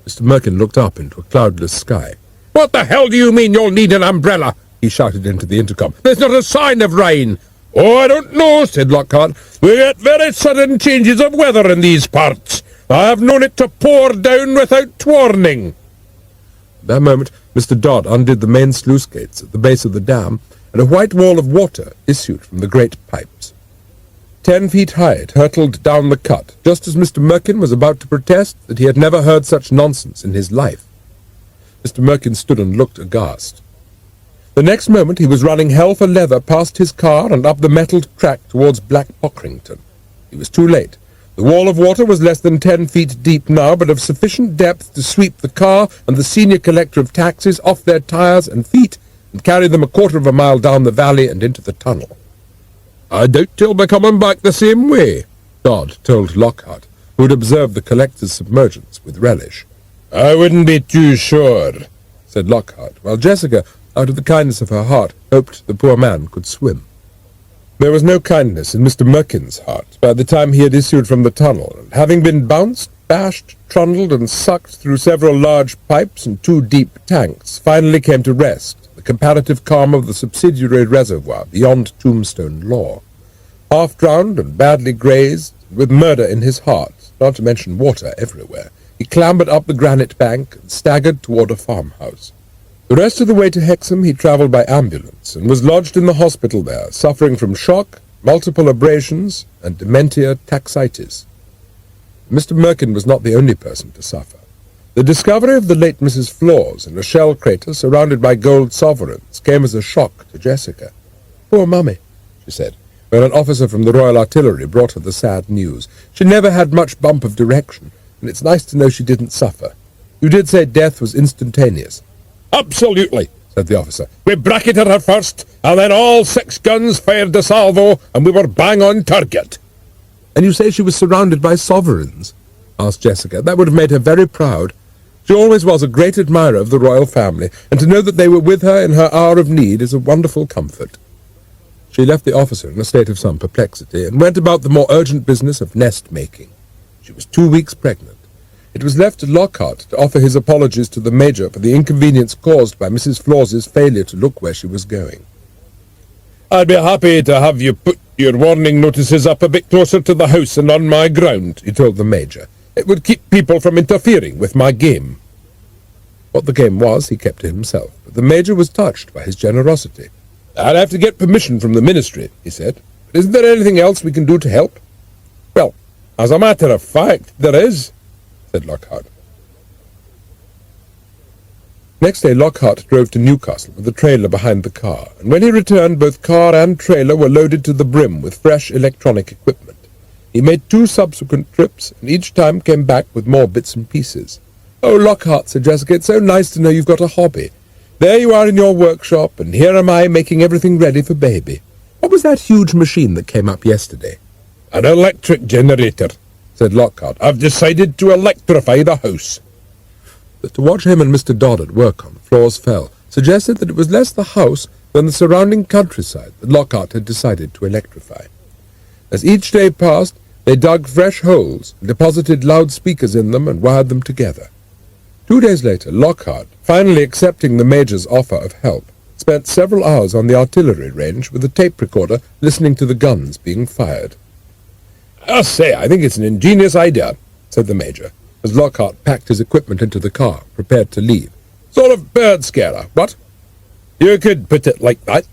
S2: Mr. Merkin looked up into a cloudless sky. "What the hell do you mean you'll need an umbrella?" he shouted into the intercom. "There's not a sign of rain." "Oh, I don't know," said Lockhart. "We get very sudden changes of weather in these parts. I have known it to pour down without warning." At that moment, Mr. Dodd undid the main sluice gates at the base of the dam, and a white wall of water issued from the great pipes. 10 feet high it hurtled down the cut, just as Mr. Merkin was about to protest that he had never heard such nonsense in his life. Mr. Merkin stood and looked aghast. The next moment he was running hell for leather past his car and up the metalled track towards Black Pockrington. He was too late. The wall of water was less than 10 feet deep now, but of sufficient depth to sweep the car and the senior collector of taxes off their tires and feet and carry them a quarter of a mile down the valley and into the tunnel. "I doubt he'll be coming back the same way," Dodd told Lockhart, who had observed the collector's submergence with relish. "I wouldn't be too sure," said Lockhart, while Jessica, out of the kindness of her heart, hoped the poor man could swim. There was no kindness in Mr. Merkin's heart by the time he had issued from the tunnel, and having been bounced, bashed, trundled, and sucked through several large pipes and 2 deep tanks, finally came to rest, the comparative calm of the subsidiary reservoir beyond Tombstone Law. Half-drowned and badly grazed, with murder in his heart, not to mention water everywhere, he clambered up the granite bank and staggered toward a farmhouse. The rest of the way to Hexham he travelled by ambulance, and was lodged in the hospital there, suffering from shock, multiple abrasions, and dementia taxitis. Mr. Merkin was not the only person to suffer. The discovery of the late Mrs. Flawse in a shell crater surrounded by gold sovereigns came as a shock to Jessica. "Poor mummy," she said, when an officer from the Royal Artillery brought her the sad news. "She never had much bump of direction, and it's nice to know she didn't suffer. You did say death was instantaneous." "Absolutely," said the officer. "We bracketed her first, and then all 6 guns fired a salvo, and we were bang on target." "And you say she was surrounded by sovereigns?" asked Jessica. "That would have made her very proud. She always was a great admirer of the royal family, and to know that they were with her in her hour of need is a wonderful comfort." She left the officer in a state of some perplexity, and went about the more urgent business of nest-making. She was 2 weeks pregnant. It was left to Lockhart to offer his apologies to the Major for the inconvenience caused by Mrs. Flawse's failure to look where she was going. "I'd be happy to have you put your warning notices up a bit closer to the house and on my ground," he told the Major. "It would keep people from interfering with my game." What the game was he kept to himself, but the Major was touched by his generosity. "I'd have to get permission from the Ministry," he said. "But isn't there anything else we can do to help?" "Well, as a matter of fact, there is," said Lockhart. Next day Lockhart drove to Newcastle with the trailer behind the car, and when he returned both car and trailer were loaded to the brim with fresh electronic equipment. He made 2 subsequent trips, and each time came back with more bits and pieces. "Oh, Lockhart," said Jessica, "it's so nice to know you've got a hobby. There you are in your workshop, and here am I making everything ready for baby. What was that huge machine that came up yesterday?" "An electric generator," said Lockhart. "I've decided to electrify the house." But to watch him and Mr. Dodd at work on Flawse Fell suggested that it was less the house than the surrounding countryside that Lockhart had decided to electrify. As each day passed, they dug fresh holes, deposited loudspeakers in them, and wired them together. 2 days later, Lockhart, finally accepting the Major's offer of help, spent several hours on the artillery range with a tape recorder listening to the guns being fired. "I say, I think it's an ingenious idea," said the Major, as Lockhart packed his equipment into the car, prepared to leave. "Sort of bird scarer, what?" "You could put it like that,"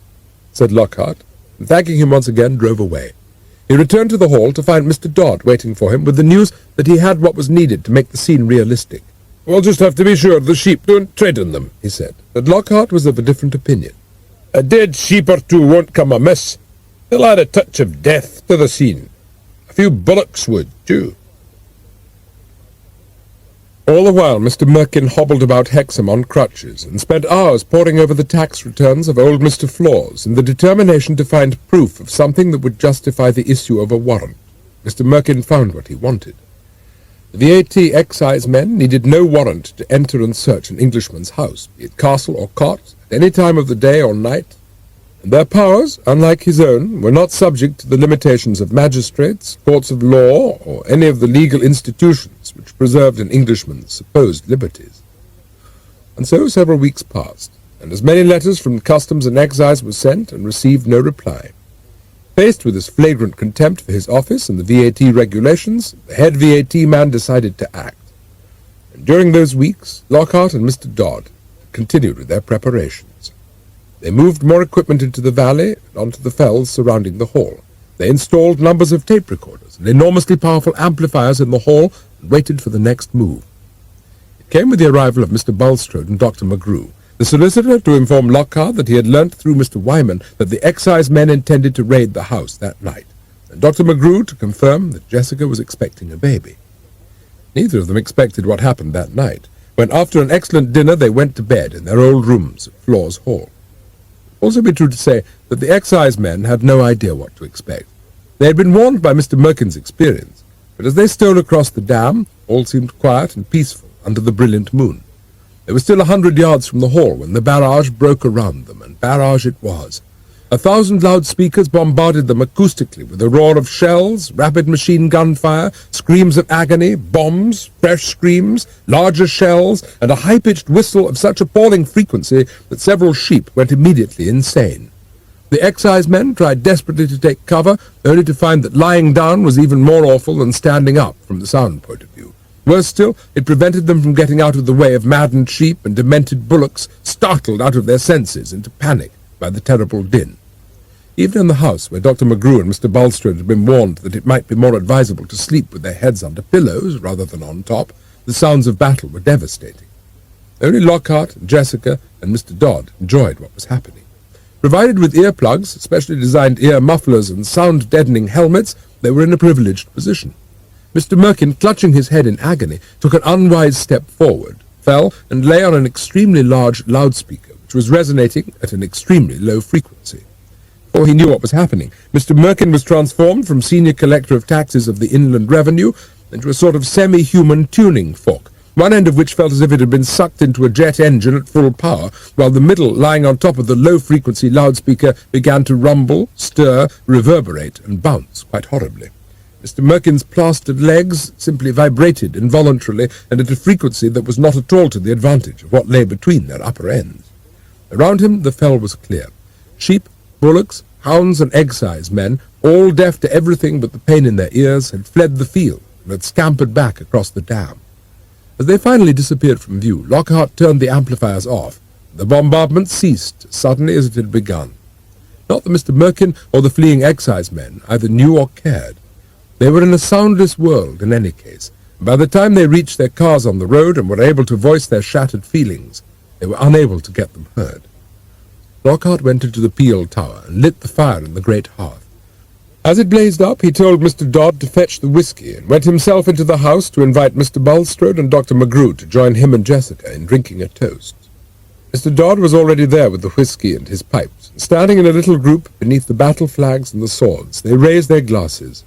S2: said Lockhart, and thanking him once again, drove away. He returned to the hall to find Mr. Dodd waiting for him with the news that he had what was needed to make the scene realistic. "We'll just have to be sure the sheep don't tread on them," he said, but Lockhart was of a different opinion. "A dead sheep or 2 won't come amiss. They'll add a touch of death to the scene. A few bullocks would, too." All the while Mr. Merkin hobbled about Hexham on crutches, and spent hours poring over the tax returns of old Mr. Flawse in the determination to find proof of something that would justify the issue of a warrant. Mr. Merkin found what he wanted. The VAT excise men needed no warrant to enter and search an Englishman's house, be it castle or cot, at any time of the day or night, and their powers, unlike his own, were not subject to the limitations of magistrates, courts of law, or any of the legal institutions which preserved an Englishman's supposed liberties. And so several weeks passed, and as many letters from customs and excise were sent and received no reply. Faced with this flagrant contempt for his office and the VAT regulations, the head VAT man decided to act. And during those weeks, Lockhart and Mr. Dodd continued with their preparations. They moved more equipment into the valley and onto the fells surrounding the hall. They installed numbers of tape recorders and enormously powerful amplifiers in the hall and waited for the next move. It came with the arrival of Mr. Bulstrode and Dr. McGrew, the solicitor to inform Lockhart that he had learnt through Mr. Wyman that the excise men intended to raid the house that night, and Dr. McGrew to confirm that Jessica was expecting a baby. Neither of them expected what happened that night, when after an excellent dinner they went to bed in their old rooms at Flawse Hall. It would also be true to say that the excise men had no idea what to expect. They had been warned by Mr. Merkin's experience, but as they stole across the dam, all seemed quiet and peaceful under the brilliant moon. They were still 100 yards from the hall when the barrage broke around them, and barrage it was. 1,000 loudspeakers bombarded them acoustically with a roar of shells, rapid machine gun fire, screams of agony, bombs, fresh screams, larger shells, and a high-pitched whistle of such appalling frequency that several sheep went immediately insane. The excisemen tried desperately to take cover, only to find that lying down was even more awful than standing up from the sound point of view. Worse still, it prevented them from getting out of the way of maddened sheep and demented bullocks, startled out of their senses into panic by the terrible din. Even in the house, where Dr. McGrew and Mr. Bulstrode had been warned that it might be more advisable to sleep with their heads under pillows rather than on top, the sounds of battle were devastating. Only Lockhart, and Jessica, and Mr. Dodd enjoyed what was happening. Provided with earplugs, specially designed ear mufflers, and sound-deadening helmets, they were in a privileged position. Mr. Merkin, clutching his head in agony, took an unwise step forward, fell, and lay on an extremely large loudspeaker, which was resonating at an extremely low frequency. Before he knew what was happening, Mr. Merkin was transformed from senior collector of taxes of the Inland Revenue into a sort of semi-human tuning fork, one end of which felt as if it had been sucked into a jet engine at full power, while the middle, lying on top of the low-frequency loudspeaker, began to rumble, stir, reverberate, and bounce quite horribly. Mr. Merkin's plastered legs simply vibrated involuntarily and at a frequency that was not at all to the advantage of what lay between their upper ends. Around him the fell was clear. Sheep, bullocks, hounds, and excise-men, all deaf to everything but the pain in their ears, had fled the field and had scampered back across the dam. As they finally disappeared from view, Lockhart turned the amplifiers off. The bombardment ceased as suddenly as it had begun. Not that Mr. Merkin or the fleeing excise-men either knew or cared. They were in a soundless world in any case, and by the time they reached their cars on the road and were able to voice their shattered feelings, they were unable to get them heard. Lockhart went into the peel tower and lit the fire in the great hearth. As it blazed up, he told Mr. Dodd to fetch the whiskey, and went himself into the house to invite Mr. Bulstrode and Dr. McGrew to join him and Jessica in drinking a toast. Mr. Dodd was already there with the whiskey and his pipes, and standing in a little group beneath the battle flags and the swords, they raised their glasses.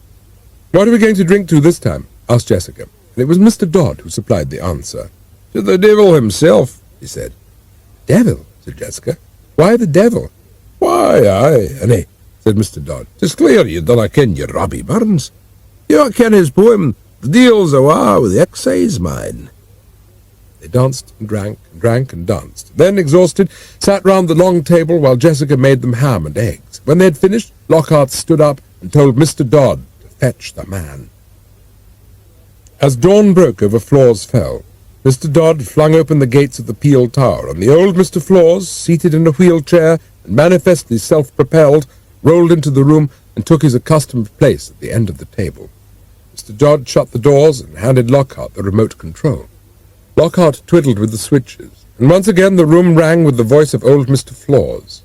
S2: "What are we going to drink to this time?" asked Jessica, and it was Mr. Dodd who supplied the answer. "To the devil himself," he said. "Devil?" said Jessica. "Why the devil?" "Why, aye, anney," said Mr. Dodd. "'Tis clear you dinna ken your Robbie Burns. You don't ken his poem, The Deal's Awa with the Excise Man." They danced and drank and danced. Then, exhausted, sat round the long table while Jessica made them ham and eggs. When they had finished, Lockhart stood up and told Mr. Dodd to fetch the man. As dawn broke over Flawse Fell, Mr. Dodd flung open the gates of the peel tower, and the old Mr. Flawse, seated in a wheelchair and manifestly self-propelled, rolled into the room and took his accustomed place at the end of the table. Mr. Dodd shut the doors and handed Lockhart the remote control. Lockhart twiddled with the switches, and once again the room rang with the voice of old Mr. Flawse.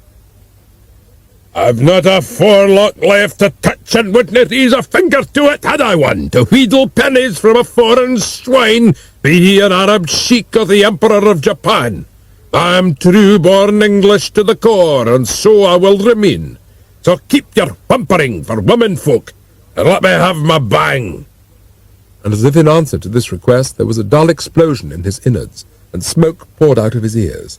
S2: "I've not a forelock left to touch, and wouldn't ease a finger to it had I one, to wheedle pennies from a foreign swine, be he an Arab sheik or the Emperor of Japan. I'm true-born English to the core, and so I will remain. So keep your whimpering for womenfolk, and let me have my bang." And as if in answer to this request, there was a dull explosion in his innards, and smoke poured out of his ears.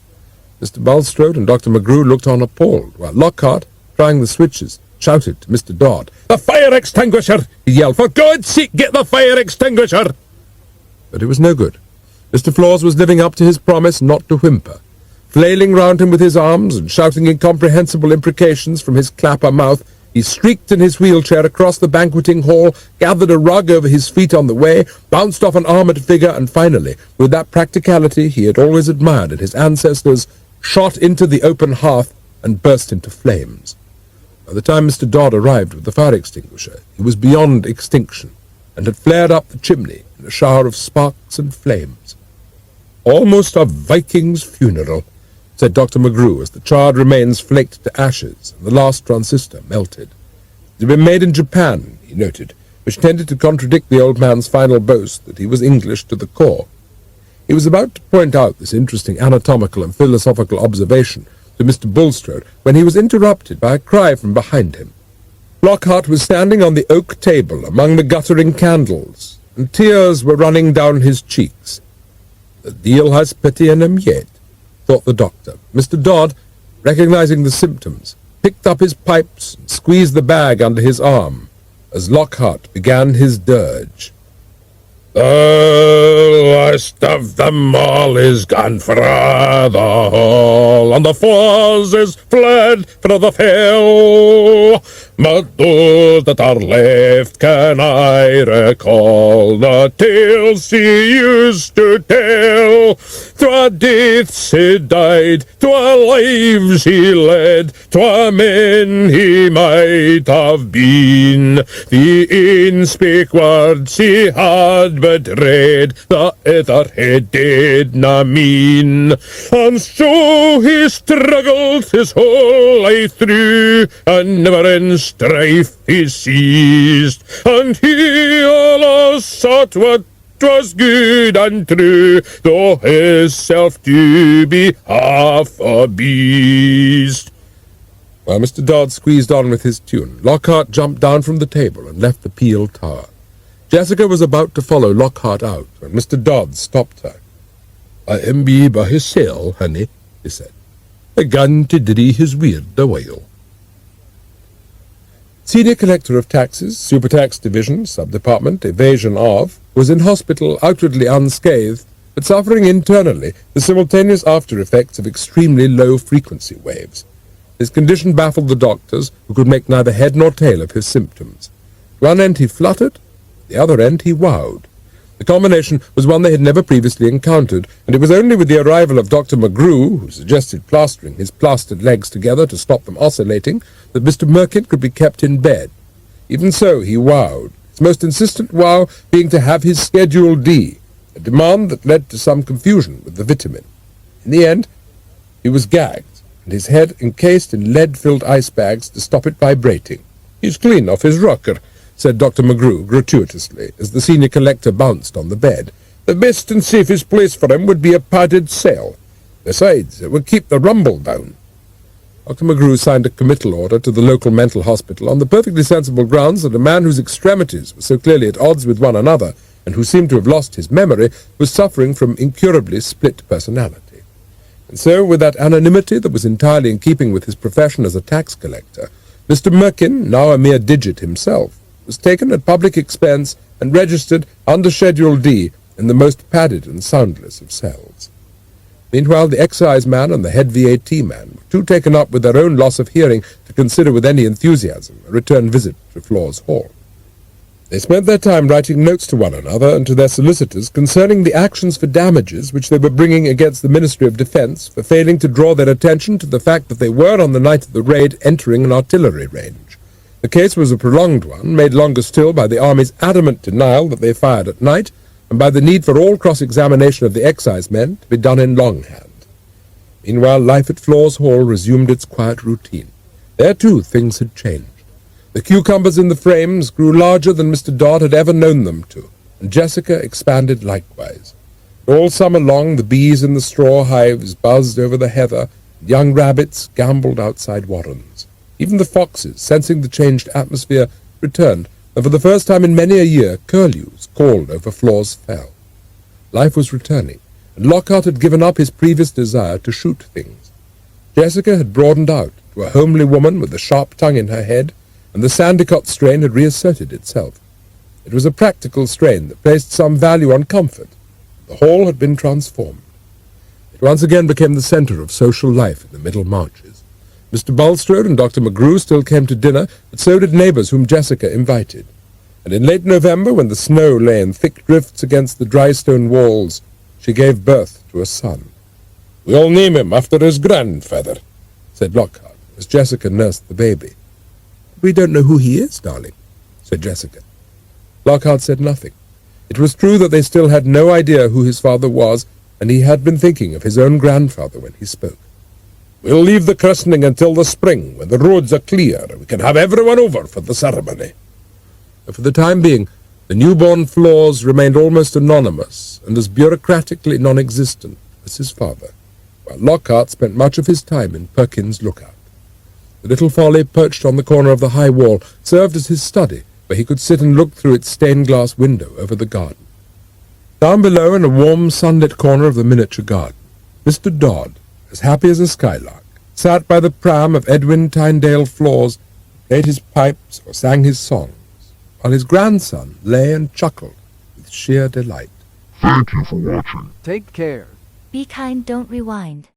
S2: Mr. Bulstrode and Dr. McGrew looked on appalled, while Lockhart, trying the switches, shouted to Mr. Dodd. "The fire extinguisher!" he yelled. "For God's sake, get the fire extinguisher!" But it was no good. Mr. Flawse was living up to his promise not to whimper. Flailing round him with his arms and shouting incomprehensible imprecations from his clapper mouth, he streaked in his wheelchair across the banqueting hall, gathered a rug over his feet on the way, bounced off an armoured figure, and finally, with that practicality he had always admired in his ancestors, shot into the open hearth and burst into flames. By the time Mr. Dodd arrived with the fire extinguisher, he was beyond extinction, and had flared up the chimney in a shower of sparks and flames. "Almost a Viking's funeral," said Dr. McGrew, as the charred remains flaked to ashes and the last transistor melted. It had been made in Japan, he noted, which tended to contradict the old man's final boast that he was English to the core. He was about to point out this interesting anatomical and philosophical observation to Mr. Bulstrode when he was interrupted by a cry from behind him. Lockhart was standing on the oak table among the guttering candles, and tears were running down his cheeks. The deil has pity in him yet, thought the doctor. Mr. Dodd, recognizing the symptoms, picked up his pipes and squeezed the bag under his arm as Lockhart began his dirge. The last of them all is gone for the hall, and the Flawse is fled for the fell. But those that are left can I recall the tales she used to tell. 'Twa deaths he died, 'twa lives he led, 'twa men he might have been. The ane spake words he had but read, the other he did na mean. And so he struggled his whole life through, and never in strife he ceased. And he allus sought what 'twas good and true, though his self to be half a beast. While Mr. Dodd squeezed on with his tune, Lockhart jumped down from the table and left the Peel Tower. Jessica was about to follow Lockhart out when Mr. Dodd stopped her. "I am be by his cell, honey," he said. "Begun to dree his weird a while." Senior Collector of Taxes, Supertax Division, Sub-Department, Evasion of, was in hospital outwardly unscathed, but suffering internally the simultaneous after-effects of extremely low-frequency waves. His condition baffled the doctors, who could make neither head nor tail of his symptoms. At one end he fluttered, at the other end he wowed. The combination was one they had never previously encountered, and it was only with the arrival of Dr. McGrew, who suggested plastering his plastered legs together to stop them oscillating, that Mr. Merkin could be kept in bed. Even so, he wowed, his most insistent wow being to have his Schedule D, a demand that led to some confusion with the vitamin. In the end, he was gagged, and his head encased in lead-filled ice bags to stop it vibrating. "He's clean off his rocker," said Dr. McGrew gratuitously, as the senior collector bounced on the bed. "The best and safest place for him would be a padded cell. Besides, it would keep the rumble down." Dr. McGrew signed a committal order to the local mental hospital on the perfectly sensible grounds that a man whose extremities were so clearly at odds with one another, and who seemed to have lost his memory, was suffering from incurably split personality. And so, with that anonymity that was entirely in keeping with his profession as a tax collector, Mr. Merkin, now a mere digit himself, was taken at public expense and registered under Schedule D in the most padded and soundless of cells. Meanwhile, the excise man and the head VAT man were too taken up with their own loss of hearing to consider with any enthusiasm a return visit to Flawse Hall. They spent their time writing notes to one another and to their solicitors concerning the actions for damages which they were bringing against the Ministry of Defence for failing to draw their attention to the fact that they were, on the night of the raid, entering an artillery range. The case was a prolonged one, made longer still by the Army's adamant denial that they fired at night, and by the need for all cross-examination of the excisemen to be done in longhand. Meanwhile, life at Flawse Hall resumed its quiet routine. There, too, things had changed. The cucumbers in the frames grew larger than Mr. Dodd had ever known them to, and Jessica expanded likewise. All summer long the bees in the straw hives buzzed over the heather, and young rabbits gambolled outside warrens. Even the foxes, sensing the changed atmosphere, returned, and for the first time in many a year curlews called over Flawse Fell. Life was returning, and Lockhart had given up his previous desire to shoot things. Jessica had broadened out to a homely woman with a sharp tongue in her head, and the Sandicott strain had reasserted itself. It was a practical strain that placed some value on comfort. The hall had been transformed. It once again became the centre of social life in the Middle Marches. Mr. Bulstrode and Dr. McGrew still came to dinner, but so did neighbours whom Jessica invited. And in late November, when the snow lay in thick drifts against the dry stone walls, she gave birth to a son. "We'll name him after his grandfather," said Lockhart, as Jessica nursed the baby. "We don't know who he is, darling," said Jessica. Lockhart said nothing. It was true that they still had no idea who his father was, and he had been thinking of his own grandfather when he spoke. "We'll leave the christening until the spring, when the roads are clear, and we can have everyone over for the ceremony." But for the time being, the newborn Flawse remained almost anonymous and as bureaucratically non-existent as his father, while Lockhart spent much of his time in Perkins' Lookout. The little folly, perched on the corner of the high wall, served as his study, where he could sit and look through its stained-glass window over the garden. Down below, in a warm, sunlit corner of the miniature garden, Mr. Dodd, as happy as a skylark, sat by the pram of Edwin Tyndale Flawse, played his pipes or sang his songs, while his grandson lay and chuckled with sheer delight.
S3: Thank you for watching.
S4: Take care.
S5: Be kind, don't rewind.